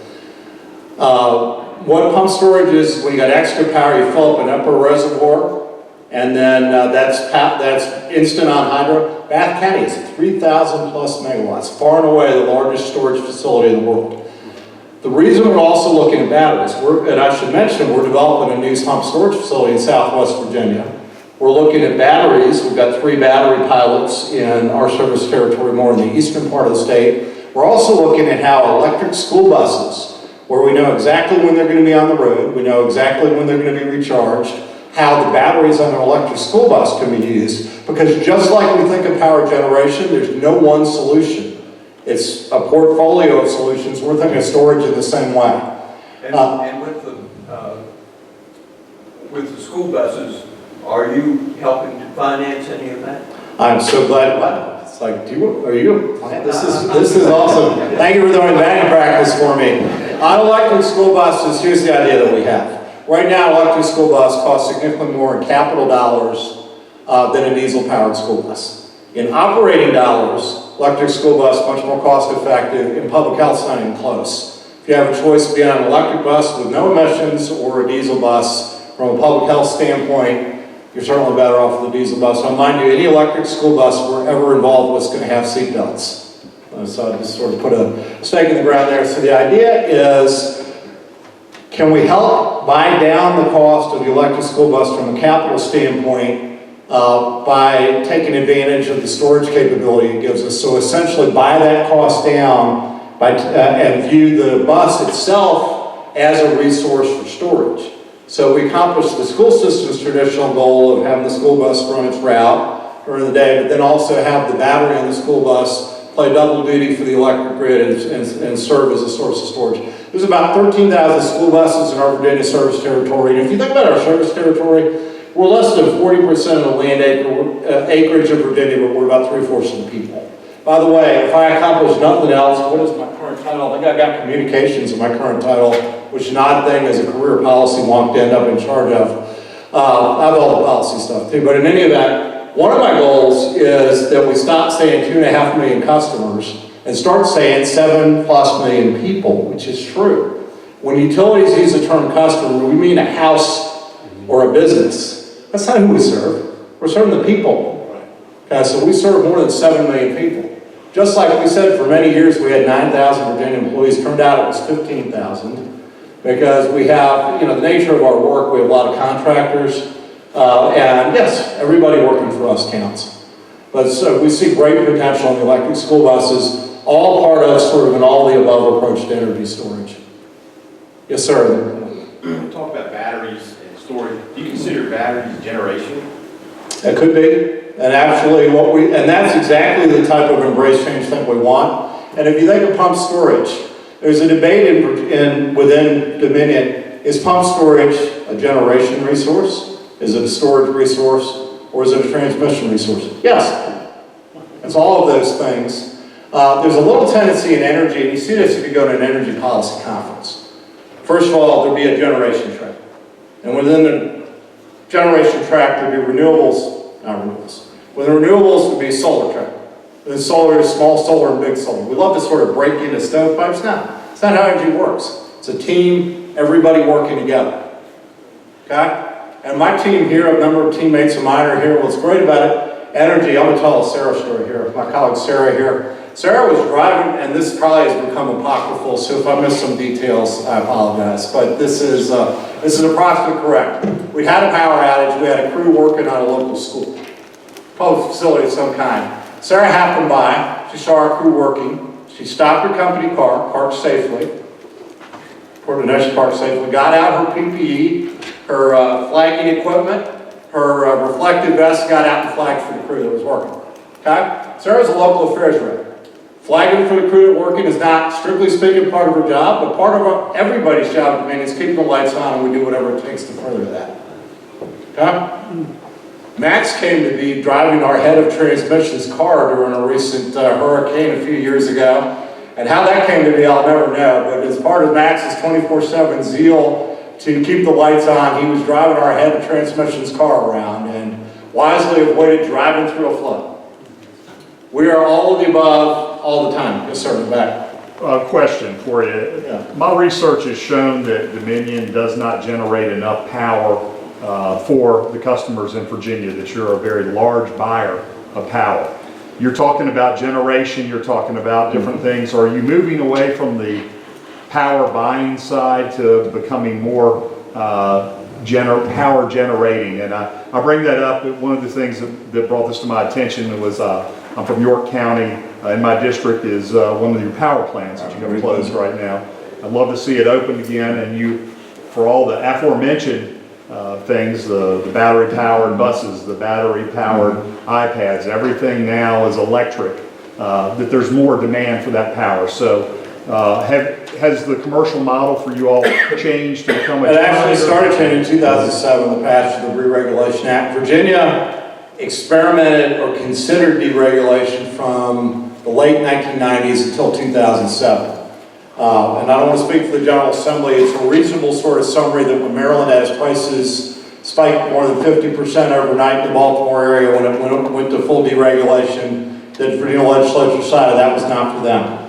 What pump storage is, when you got extra power, you fill up an upper reservoir, and then that's instant on hydro. Bath County is 3,000 plus megawatts, far and away the largest storage facility in the world. The reason we're also looking at batteries, and I should mention, we're developing a new pump storage facility in Southwest Virginia. We're looking at batteries. We've got 3 battery pilots in our service territory, more in the eastern part of the state. We're also looking at how electric school buses, where we know exactly when they're going to be on the road, we know exactly when they're going to be recharged, how the batteries on an electric school bus can be used. Because just like we think of power generation, there's no one solution. It's a portfolio of solutions. We're thinking of storage in the same way. And with the school buses, are you helping to finance any of that? I'm so glad. Wow. It's like, this is awesome. Thank you for doing batting practice for me. On electric school buses, here's the idea that we have. Right now, an electric school bus costs significantly more in capital dollars than a diesel-powered school bus. In operating dollars, electric school bus much more cost-effective. In public health, it's not even close. If you have a choice to be on an electric bus with no emissions or a diesel bus, from a public health standpoint, you're certainly better off with a diesel bus. So mind you, any electric school bus we're ever involved with is going to have seat belts. So I just sort of put a stake in the ground there. So the idea is, can we help buy down the cost of the electric school bus from a capital standpoint by taking advantage of the storage capability it gives us? So essentially buy that cost down and view the bus itself as a resource for storage. So we accomplished the school system's traditional goal of having the school bus run its route during the day, but then also have the battery on the school bus play double duty for the electric grid and serve as a source of storage. There's about 13,000 school buses in our Virginia service territory, and if you think about our service territory, we're less than 40% of the land acreage of Virginia, but we're about 3/4 of the people. By the way, if I accomplish nothing else, what is my current title? I think I got communications in my current title, which is an odd thing as a career policy wonk to end up in charge of. I have all the policy stuff too, but in any event, one of my goals is that we stop saying 2.5 million customers and start saying 7+ million people, which is true. When utilities use the term customer, we mean a house or a business. That's not who we serve. We're serving the people. Okay, so we serve more than 7 million people. Just like we said, for many years we had 9,000 Virginia employees. Turned out it was 15,000 because we have, the nature of our work, we have a lot of contractors. And yes, everybody working for us counts. But so we see great potential in the electric school buses, all part of sort of an all-the-above approach to energy storage. Yes, sir. Talk about batteries and storage. Do you consider batteries generation? It could be. And actually and that's exactly the type of embrace change thing we want. And if you think of pump storage, there's a debate within Dominion, is pump storage a generation resource? Is it a storage resource? Or is it a transmission resource? Yes. It's all of those things. There's a little tendency in energy, and you see this if you go to an energy policy conference. First of all, there'll be a generation trend. And within generation track, there'd be renewables, not renewables. With the renewables would be solar track. Then solar is small solar and big solar. We love to sort of break into stovepipes. No, it's not how energy works. It's a team, everybody working together. Okay? And my team here, a number of teammates of mine are here. What's great about it, energy, I'm going to tell a Sarah story here. My colleague Sarah here. Sarah was driving, and this probably has become apocryphal, so if I miss some details, I apologize. But this is approximately correct. We had a power outage. We had a crew working on a local school, public facility of some kind. Sarah happened by. She saw our crew working. She stopped her company car, parked safely. Reported no, she parked safely. Got out her PPE, her flagging equipment, her reflective vest, got out and flagged for the crew that was working. Okay? Sarah's a local affairs rep. Flagging for the crew that working is not, strictly speaking, part of her job, but part of everybody's job at maintenance is keeping the lights on, and we do whatever it takes to further that. Okay? Max came to be driving our head of transmissions car during a recent hurricane a few years ago. And how that came to be, I'll never know. But as part of Max's 24/7 zeal to keep the lights on, he was driving our head of transmissions car around and wisely avoided driving through a flood. We are all of the above all the time. Yes, sir, in the back. Question for you. Yeah. My research has shown that Dominion does not generate enough power for the customers in Virginia, that you're a very large buyer of power. You're talking about generation, you're talking about different things. Are you moving away from the power buying side to becoming more power generating? And I bring that up. One of the things that brought this to my attention was I'm from York County, and my district is one of your power plants that you have closed right now. I'd love to see it open again, and you, for all the aforementioned things, the battery powered buses, the battery powered iPads, everything now is electric, that there's more demand for that power. So has the commercial model for you all changed to become a... It actually started changing in 2007, the passage of the Re-Regulation Act. Virginia experimented or considered deregulation from the late 1990s until 2007. And I don't want to speak for the General Assembly. It's a reasonable sort of summary that when Maryland has prices spiked more than 50% overnight in the Baltimore area when it went to full deregulation, that the Virginia legislature decided that was not for them.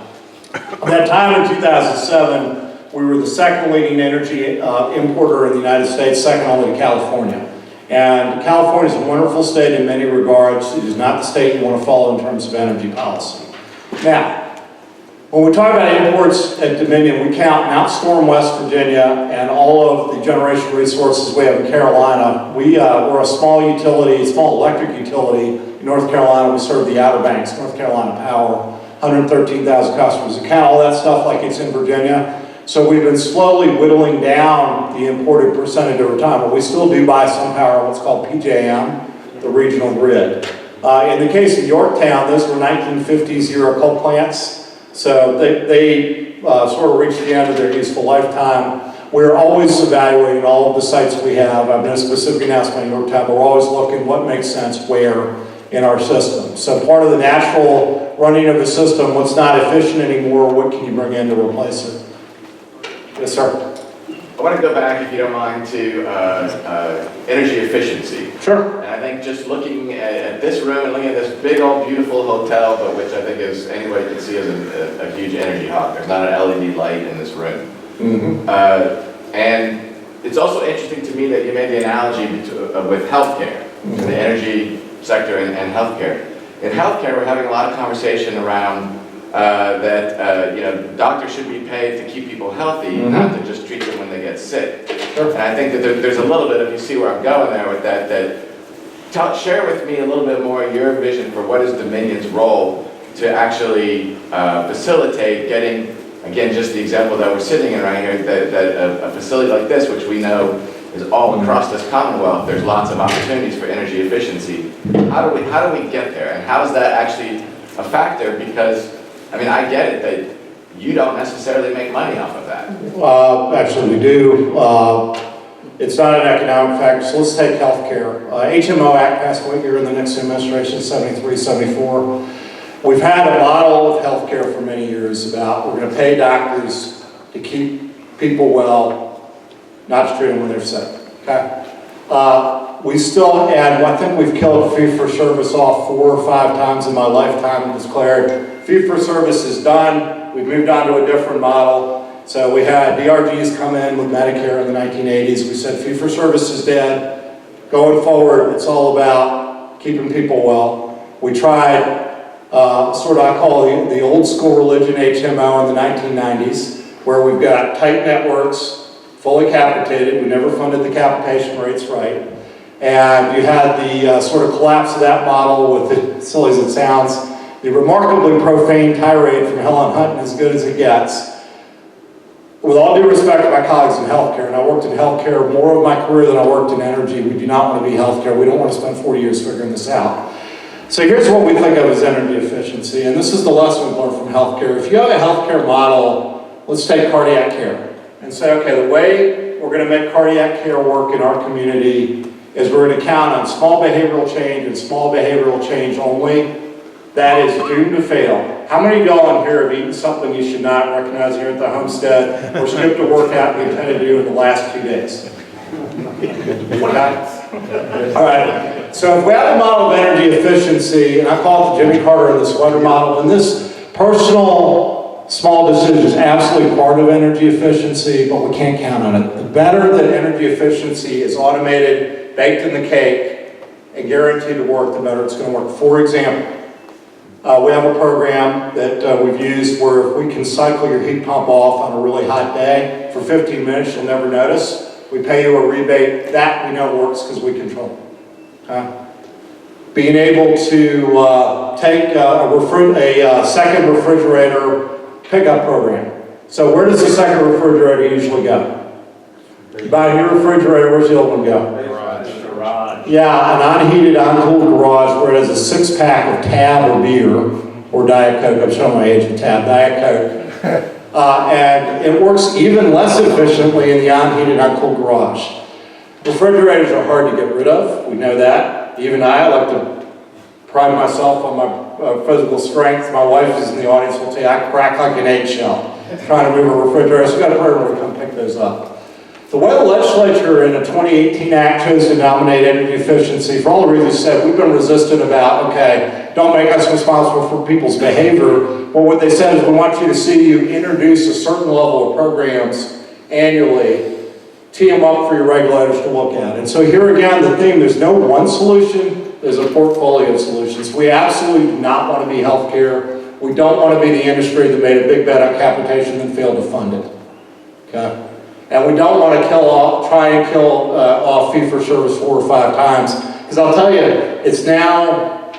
At that time in 2007, we were the second leading energy importer in the United States, second only to California. And California is a wonderful state in many regards. It is not the state you want to follow in terms of energy policy. Now, when we talk about imports at Dominion, we count Mount Storm, West Virginia, and all of the generation resources we have in Carolina. We're a small utility, small electric utility in North Carolina. We serve the Outer Banks, North Carolina Power, 113,000 customers. We count all that stuff like it's in Virginia. So we've been slowly whittling down the imported percentage over time, but we still do buy some power on what's called PJM, the regional grid. In the case of Yorktown, those were 1950s era coal plants. So they sort of reached the end of their useful lifetime. We're always evaluating all of the sites we have. I've been a specific announcement in Yorktown, but we're always looking what makes sense where in our system. So part of the natural running of the system, what's not efficient anymore, what can you bring in to replace it? Yes, sir. I want to go back, if you don't mind, to energy efficiency. Sure. And I think just looking at this room and looking at this big old beautiful hotel, but which I think is anybody can see as a huge energy hawk. There's not an LED light in this room. Mm-hmm. And it's also interesting to me that you made the analogy with healthcare, mm-hmm. the energy sector and healthcare. In healthcare, we're having a lot of conversation around that doctors should be paid to keep people healthy, mm-hmm. not to just treat them when they get sick. Sure. And I think that there's a little bit, if you see where I'm going there with that, share with me a little bit more your vision for what is Dominion's role to actually facilitate getting, again, just the example that we're sitting in right here, that a facility like this, which we know is all across this Commonwealth, there's lots of opportunities for energy efficiency. How do we get there, and how is that actually a factor? Because I mean, I get it that you don't necessarily make money off of that. Actually, we do. It's not an economic factor, so let's take healthcare. HMO Act passed away here in the Nixon administration, 73, 74. We've had a model of healthcare for many years about we're going to pay doctors to keep people well, not to treat them when they're sick. Okay? We still, and I think we've killed fee-for-service off 4 or 5 times in my lifetime and declared fee-for-service is done. We've moved on to a different model. So we had DRGs come in with Medicare in the 1980s. We said fee-for-service is dead. Going forward, it's all about keeping people well. We tried sort of, I call the old school religion HMO in the 1990s, where we've got tight networks, fully capitated. We never funded the capitation rates right. And you had the sort of collapse of that model with, as silly as it sounds, the remarkably profane tirade from Helen Hunt, as good as it gets. With all due respect to my colleagues in healthcare, and I worked in healthcare more of my career than I worked in energy. We do not want to be healthcare. We don't want to spend 40 years figuring this out. So here's what we think of as energy efficiency, and this is the lesson we've learned from healthcare. If you have a healthcare model, let's take cardiac care, and say, okay, the way we're going to make cardiac care work in our community is we're going to count on small behavioral change and small behavioral change only. That is doomed to fail. How many of y'all in here have eaten something you should not recognize here at the homestead or skipped a workout you intended to do in the last 2 days? All right. So if we have a model of energy efficiency, and I call it the Jimmy Carter and the sweater model, and this personal small decision is absolutely part of energy efficiency, but we can't count on it. The better that energy efficiency is automated, baked in the cake, and guaranteed to work, the better it's going to work. For example, we have a program that we've used where if we can cycle your heat pump off on a really hot day for 15 minutes, you'll never notice. We pay you a rebate. That we know works because we control it. Being able to take a second refrigerator pickup program. So where does the second refrigerator usually go? You buy a new refrigerator, where's the old one go? Garage. Yeah, an unheated, uncooled garage where it has a 6-pack of Tab or beer, or Diet Coke. I'm showing my age of Tab, Diet Coke. And it works even less efficiently in the unheated, uncooled garage. Refrigerators are hard to get rid of. We know that. Even I like to pride myself on my physical strength. My wife is in the audience will tell you I crack like an eggshell trying to move a refrigerator. So we've got a program to come pick those up. The way the legislature in a 2018 act chose to nominate energy efficiency, for all the reasons said, we've been resistant about, okay, don't make us responsible for people's behavior. But what they said is we want you to see you introduce a certain level of programs annually, tee them up for your regulators to look at. And so here again, the theme, there's no one solution, there's a portfolio of solutions. We absolutely do not want to be healthcare. We don't want to be the industry that made a big bet on capitation and failed to fund it. Okay? And we don't want to try and kill off fee-for-service 4 or 5 times. Because I'll tell you, it's now,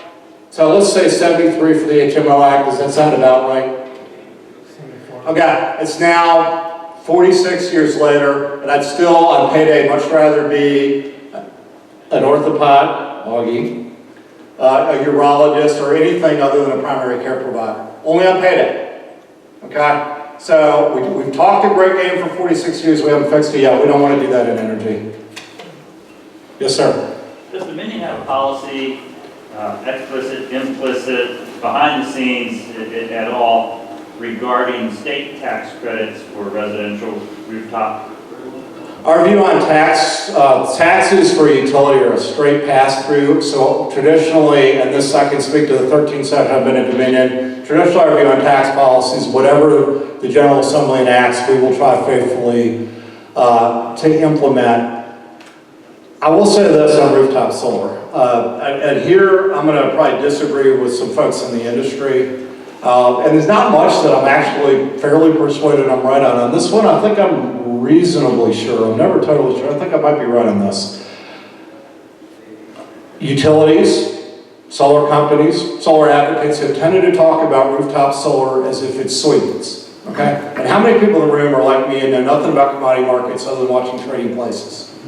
so let's say 73 for the HMO Act. Does that sound about right? Okay, it's now 46 years later, and I'd still, on payday, much rather be an orthopod, Augie, a urologist, or anything other than a primary care provider. Only on payday. Okay? So we've talked a great game for 46 years, we haven't fixed it yet. We don't want to do that in energy. Yes, sir? Does Dominion have a policy, explicit, implicit, behind the scenes at all, regarding state tax credits for residential rooftop? Our view on taxes for utility are a straight pass-through. So traditionally, and this I can speak to the 13th session I've been at Dominion, traditionally our view on tax policies, whatever the General Assembly enacts, we will try faithfully to implement. I will say this on rooftop solar. And here I'm going to probably disagree with some folks in the industry. And there's not much that I'm actually fairly persuaded I'm right on. On this one, I think I'm reasonably sure. I'm never totally sure. I think I might be right on this. Utilities, solar companies, solar advocates have tended to talk about rooftop solar as if it's soybeans. Okay? And how many people in the room are like me and know nothing about commodity markets other than watching Trading Places?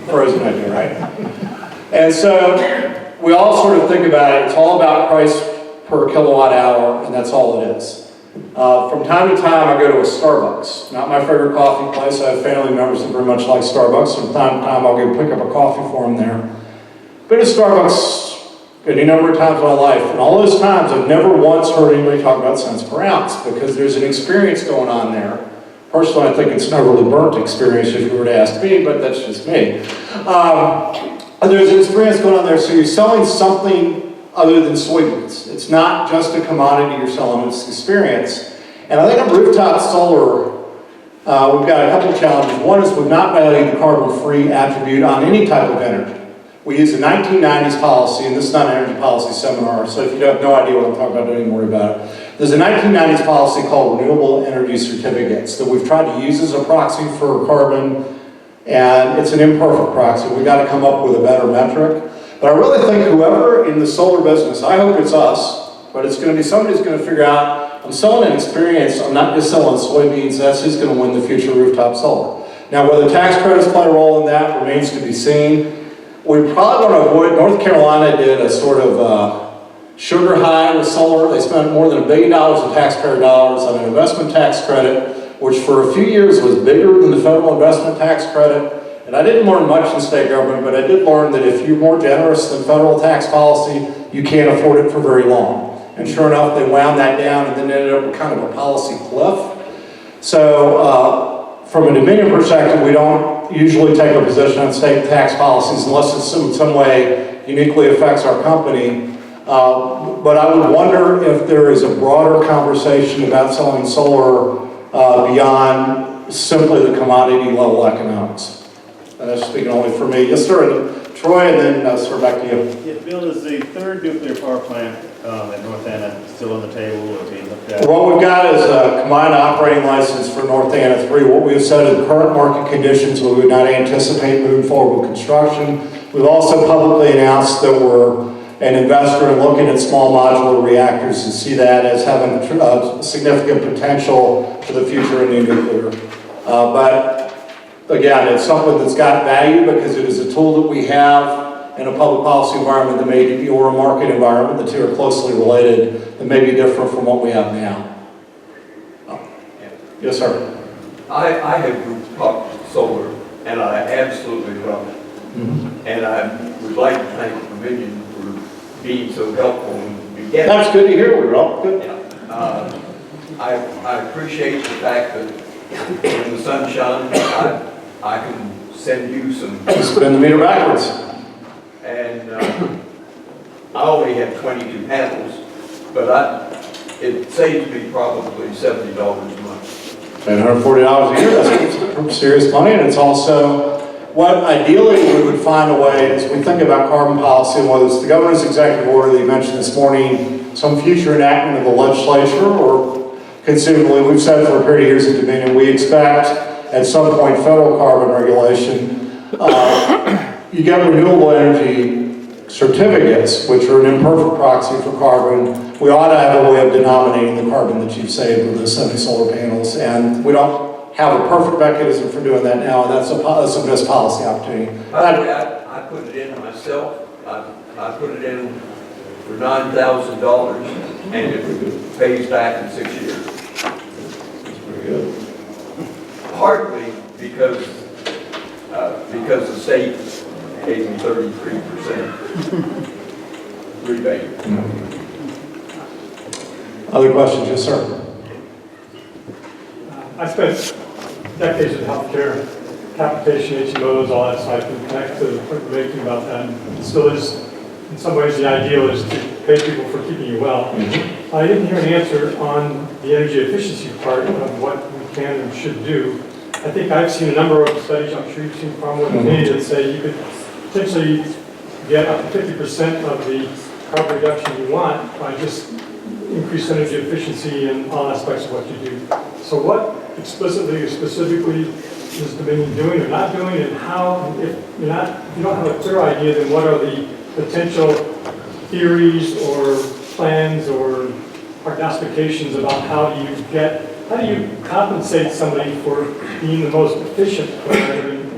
Frozen idea, right? And so we all sort of think about it. It's all about price per kilowatt hour, and that's all it is. From time to time, I go to a Starbucks. Not my favorite coffee place. I have family members that very much like Starbucks. From time to time, I'll go pick up a coffee for them there. Been to Starbucks any number of times in my life, and all those times, I've never once heard anybody talk about cents per ounce, because there's an experience going on there. Personally, I think it's an overly burnt experience if you were to ask me, but that's just me. There's an experience going on there, so you're selling something other than soybeans. It's not just a commodity you're selling, it's experience. And I think on rooftop solar, we've got a couple of challenges. One is we've not valued the carbon-free attribute on any type of energy. We use a 1990s policy, and this is not an energy policy seminar, so if you have no idea what I'm talking about, don't even worry about it. There's a 1990s policy called renewable energy certificates that we've tried to use as a proxy for carbon, and it's an imperfect proxy. We've got to come up with a better metric. But I really think whoever in the solar business, I hope it's us, but it's going to be somebody's going to figure out, I'm selling an experience, I'm not just selling soybeans, that's who's going to win the future rooftop solar. Now, whether tax credits play a role in that remains to be seen. We probably want to avoid, North Carolina did a sort of sugar high with solar. They spent more than $1 billion in taxpayer dollars on an investment tax credit, which for a few years was bigger than the federal investment tax credit. And I didn't learn much in state government, but I did learn that if you're more generous than federal tax policy, you can't afford it for very long. And sure enough, they wound that down and then ended up with kind of a policy cliff. So from a Dominion perspective, we don't usually take a position on state tax policies unless it's in some way uniquely affects our company. But I would wonder if there is a broader conversation about selling solar beyond simply the commodity level economics. And that's speaking only for me. Yes, sir. Troy, and then sir, back to you. Yeah, Bill, is the third nuclear power plant at North Anna still on the table or being looked at? What we've got is a combined operating license for North Anna 3. What we've said is current market conditions, we would not anticipate moving forward with construction. We've also publicly announced that we're an investor in looking at small modular reactors and see that as having significant potential for the future in nuclear. But again, it's something that's got value because it is a tool that we have in a public policy environment that may be, or a market environment, the two are closely related, that may be different from what we have now. Yes, sir. I have rooftop solar, and I absolutely love it. Mm-hmm. And I would like to thank Dominion for being so helpful in beginning. That's good to hear, we're all good. Yeah. I appreciate the fact that when the sun shines, I can send you some. Spin the meter backwards. And I only have 22 panels, but it saves me probably $70 a month. $140 a year, that's serious money, and it's also what ideally we would find a way as we think about carbon policy, whether it's the governor's executive order that you mentioned this morning, some future enactment of the legislature, or conceivably, we've said for a period of years at Dominion, we expect at some point federal carbon regulation. You get renewable energy certificates, which are an imperfect proxy for carbon. We ought to have a way of denominating the carbon that you've saved with the semi-solar panels, and we don't have a perfect mechanism for doing that now, and that's a missed policy opportunity. By the way, I put it in myself. I put it in for $9,000, and it pays back in 6 years. That's pretty good. Partly because the state gave me 33% rebate. Other questions? Yes, sir. I spent decades in healthcare, capitation, HMOs, all that, so I can connect to the point you're making about that. And it still is, in some ways, the ideal is to pay people for keeping you well. I didn't hear an answer on the energy efficiency part of what we can and should do. I think I've seen a number of studies, I'm sure you've seen far more than me, that say you could potentially get up to 50% of the carbon reduction you want by just increased energy efficiency in all aspects of what you do. So what explicitly or specifically is Dominion doing or not doing, and how, if you don't have a clear idea, then what are the potential theories or plans or prognostications about how do you compensate somebody for being the most efficient provider and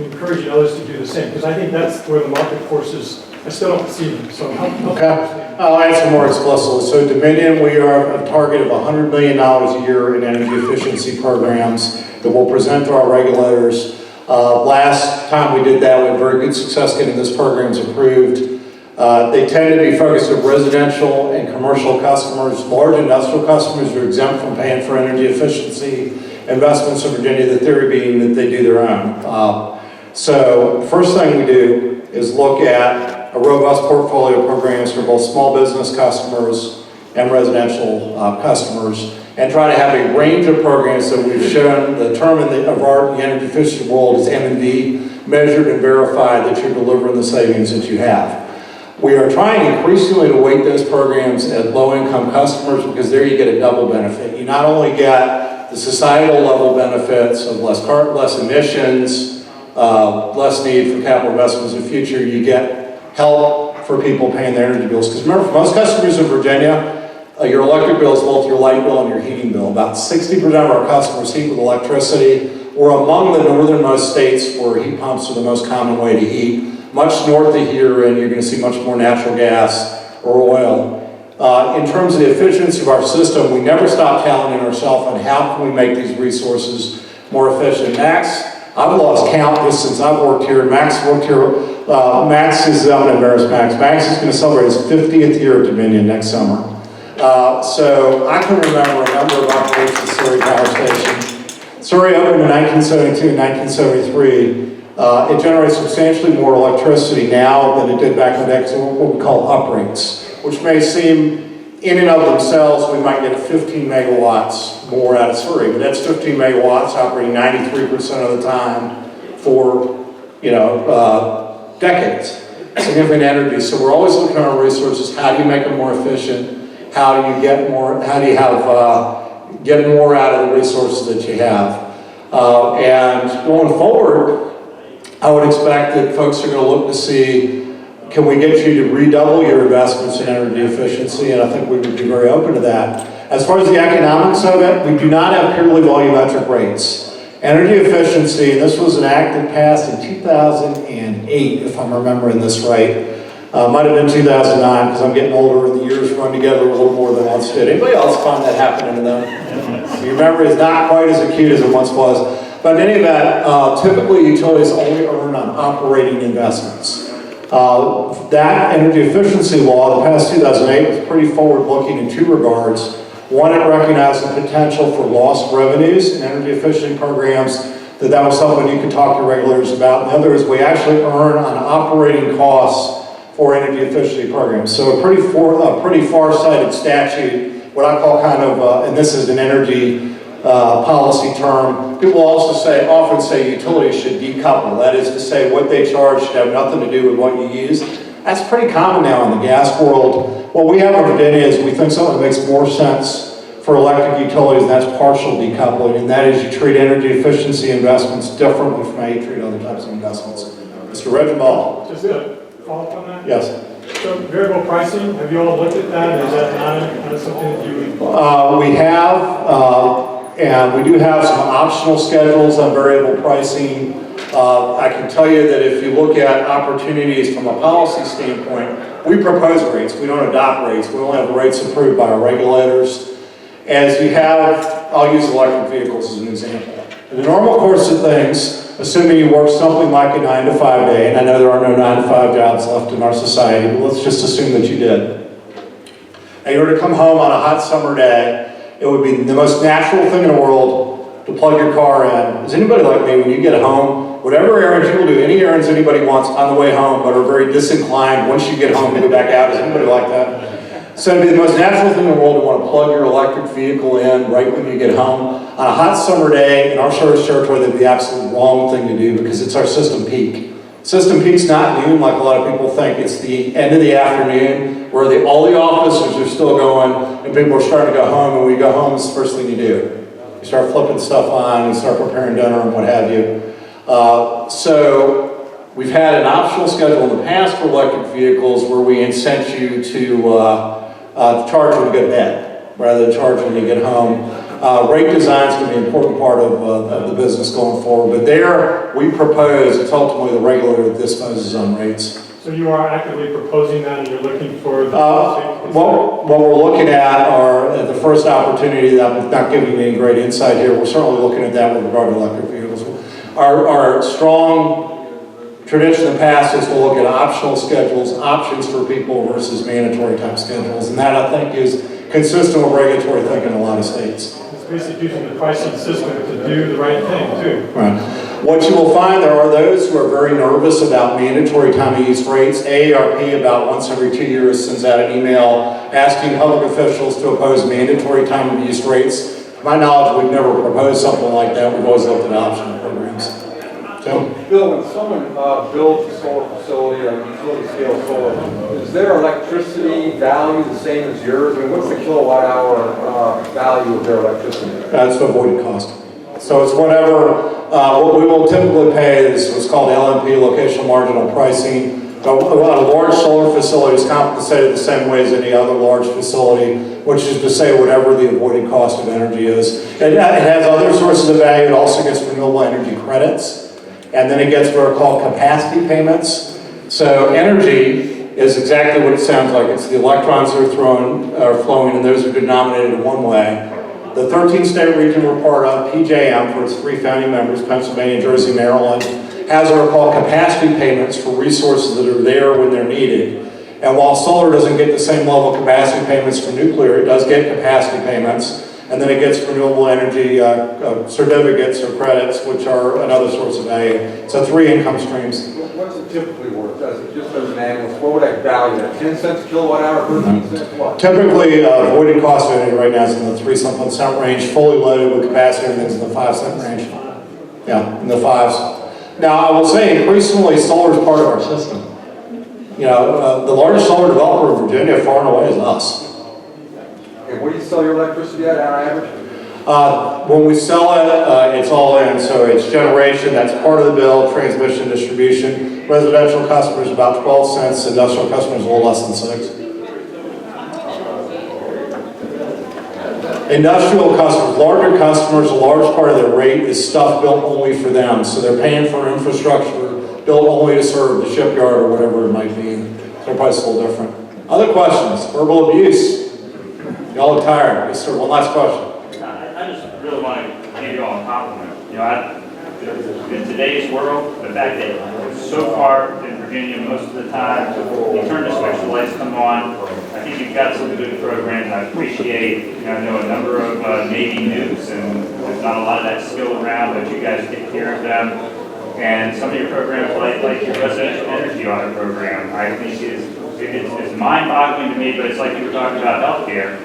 encouraging others to do the same? Because I think that's where the market forces, I still don't see them. So Okay. I'll answer more explicitly. So Dominion, we are a target of $100 million a year in energy efficiency programs that we'll present to our regulators. Last time we did that, we had very good success getting those programs approved. They tend to be focused on residential and commercial customers. Large industrial customers are exempt from paying for energy efficiency investments in Virginia, the theory being that they do their own. So the first thing we do is look at a robust portfolio of programs for both small business customers and residential customers, and try to have a range of programs that we've shown. The term of art in the energy efficiency world is M&V, measured and verified that you're delivering the savings that you have. We are trying increasingly to weight those programs at low-income customers because there you get a double benefit. You not only get the societal level benefits of less emissions, less need for capital investments in the future, you get help for people paying their energy bills. Because remember, for most customers in Virginia, your electric bill is both your light bill and your heating bill. About 60% of our customers heat with electricity. We're among the northernmost states where heat pumps are the most common way to heat. Much north of here, and you're going to see much more natural gas or oil. In terms of the efficiency of our system, we never stop challenging ourselves on how can we make these resources more efficient. Max, I've lost count just since I've worked here. Max worked here. Max is, I'm going to embarrass Max. Max is going to celebrate his 50th year at Dominion next summer. So I can remember a number of operations at Surrey Power Station. Surrey opened in 1972 and 1973. It generates substantially more electricity now than it did back in the day, so what we call uprates, which may seem in and of themselves, we might get 15 megawatts more out of Surrey, but that's 15 megawatts operating 93% of the time for, decades. Significant energy. So we're always looking at our resources. How do you make them more efficient? How do you get more? How do you get more out of the resources that you have? And going forward, I would expect that folks are going to look to see, can we get you to redouble your investments in energy efficiency? And I think we would be very open to that. As far as the economics of it, we do not have purely volumetric rates. Energy efficiency, and this was an act that passed in 2008, if I'm remembering this right. Might have been 2009, because I'm getting older and the years run together a little more than once did. Anybody else find that happening to them? Your memory is not quite as acute as it once was. But in any event, typically utilities only earn on operating investments. That energy efficiency law that passed 2008 was pretty forward-looking in two regards. One, it recognized the potential for lost revenues in energy efficiency programs, that was something you could talk to regulators about. And the other is we actually earn on operating costs for energy efficiency programs. So a pretty far-sighted statute, what I call and this is an energy policy term. People often say utilities should decouple. That is to say, what they charge should have nothing to do with what you use. That's pretty common now in the gas world. What we have in Virginia is we think something that makes more sense for electric utilities, and that's partial decoupling, and that is you treat energy efficiency investments differently from how you treat other types of investments. Mr. Reginald. Just a follow-up on that? Yes. So variable pricing, have you all looked at that? Is that not something that you would? We have, and we do have some optional schedules on variable pricing. I can tell you that if you look at opportunities from a policy standpoint, we propose rates. We don't adopt rates. We only have rates approved by our regulators. As you have, I'll use electric vehicles as an example. In the normal course of things, assuming you work something like a 9-to-5 day, and I know there are no 9-to-5 jobs left in our society, but let's just assume that you did. And you were to come home on a hot summer day, it would be the most natural thing in the world to plug your car in. Is anybody like me, when you get home, whatever errands you will do, any errands anybody wants on the way home, but are very disinclined once you get home to go back out, is anybody like that? So it'd be the most natural thing in the world to want to plug your electric vehicle in right when you get home. On a hot summer day in our service territory, that'd be the absolute wrong thing to do because it's our system peak. System peak's not noon like a lot of people think. It's the end of the afternoon where all the officers are still going and people are starting to go home, and when you go home, it's the first thing you do. You start flipping stuff on, you start preparing dinner and what have you. So we've had an optional schedule in the past for electric vehicles where we incent you to charge when you go to bed rather than charge when you get home. Rate design is going to be an important part of the business going forward, but there we propose, it's ultimately the regulator that disposes on rates. So you are actively proposing that and you're looking for the what we're looking at are the first opportunity that I'm not giving you any great insight here. We're certainly looking at that with regard to electric vehicles. Our strong tradition in the past is to look at optional schedules, options for people versus mandatory type schedules, and that I think is consistent with regulatory thinking in a lot of states. It's basically using the pricing system to do the right thing too. Right. What you will find, there are those who are very nervous about mandatory time of use rates. AARP about once every 2 years sends out an email asking public officials to oppose mandatory time of use rates. To my knowledge, we've never proposed something like that. We've always looked at optional programs. So, Bill, when someone builds a solar facility, like utility scale solar, is their electricity value the same as yours? I mean, what's the kilowatt hour value of their electricity? that's the avoided cost. So it's whatever, what we will typically pay is what's called LMP, locational marginal pricing. A large solar facility is compensated the same way as any other large facility, which is to say whatever the avoided cost of energy is. It has other sources of value. It also gets renewable energy credits. And then it gets what are called capacity payments. So energy is exactly what it sounds like. It's the electrons that are flowing, and those are denominated in one way. The 13-state region we're part of, PJM, for its 3 founding members, Pennsylvania, Jersey, Maryland, has what are called capacity payments for resources that are there when they're needed. And while solar doesn't get the same level of capacity payments for nuclear, it does get capacity payments. And then it gets renewable energy certificates or credits, which are another source of value. So 3 income streams. What's it typically worth? Does it just as an annual? What would I value that? 10 cents a kilowatt hour, 13 cents what? Typically, avoided cost of energy right now is in the 3-something cent range, fully loaded with capacity, everything's in the 5-cent range. Yeah, in the 5s. Now, I will say increasingly solar is part of our system. You know, the largest solar developer in Virginia far and away is us. Okay, what do you sell your electricity at on average? When we sell it, it's all in, so it's generation, that's part of the bill, transmission, distribution. Residential customers about 12 cents, industrial customers a little less than 6. Industrial customers, larger customers, a large part of their rate is stuff built only for them. So they're paying for infrastructure built only to serve the shipyard or whatever it might be. So their price is a little different. Other questions? Verbal abuse? Y'all look tired. Yes, sir. One last question. I just really want to give you all a compliment. You know, in today's world, the fact that so far in Virginia, most of the time, you turn the special lights come on. I think you've got some good programs. I appreciate, I know a number of Navy nukes, and there's not a lot of that skill around, but you guys take care of them. And some of your programs, like your residential energy audit program, I think is mind-boggling to me, but it's like you were talking about healthcare.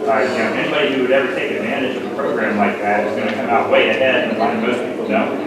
Anybody who would ever take advantage of a program like that is going to come out way ahead, and most people don't.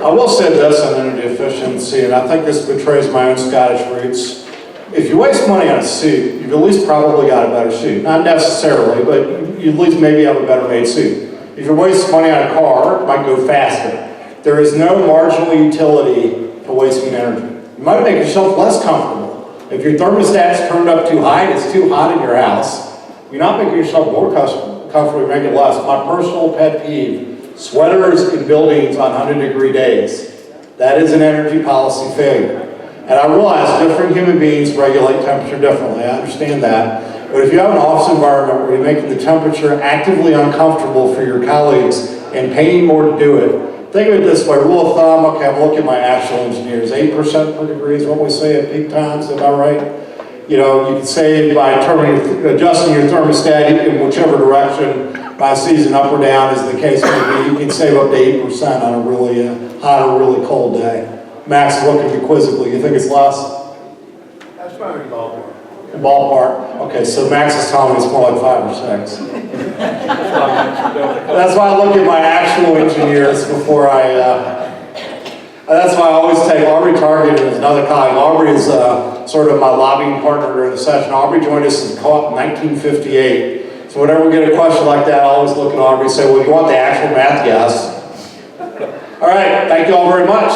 I will say this on energy efficiency, and I think this betrays my own Scottish roots. If you waste money on a suit, you've at least probably got a better suit. Not necessarily, but you at least maybe have a better made suit. If you waste money on a car, it might go faster. There is no marginal utility to wasting energy. You might make yourself less comfortable. If your thermostat's turned up too high and it's too hot in your house, you're not making yourself more comfortable, you make it less. My personal pet peeve, sweaters in buildings on 100-degree days. That is an energy policy failure. And I realize different human beings regulate temperature differently. I understand that. But if you have an office environment where you're making the temperature actively uncomfortable for your colleagues and paying more to do it, think of it this way, rule of thumb, okay, I'm looking at my actual engineers, 8% per degree is what we say at peak times, am I right? You know, you can save by adjusting your thermostat in whichever direction by season up or down as the case may be, you can save up to 8% on a really hot or really cold day. Max is looking at me quizzically, you think it's less? That's probably ballpark. Ballpark. Okay, so Max is telling me it's more like 5 or 6. That's why I look at my actual engineers before that's why I always take Aubrey Target as another colleague. Aubrey is sort of my lobbying partner during the session. Aubrey joined us in co-op in 1958. So whenever we get a question like that, I always look at Aubrey and say, well, you want the actual math? Yes. All right, thank you all very much.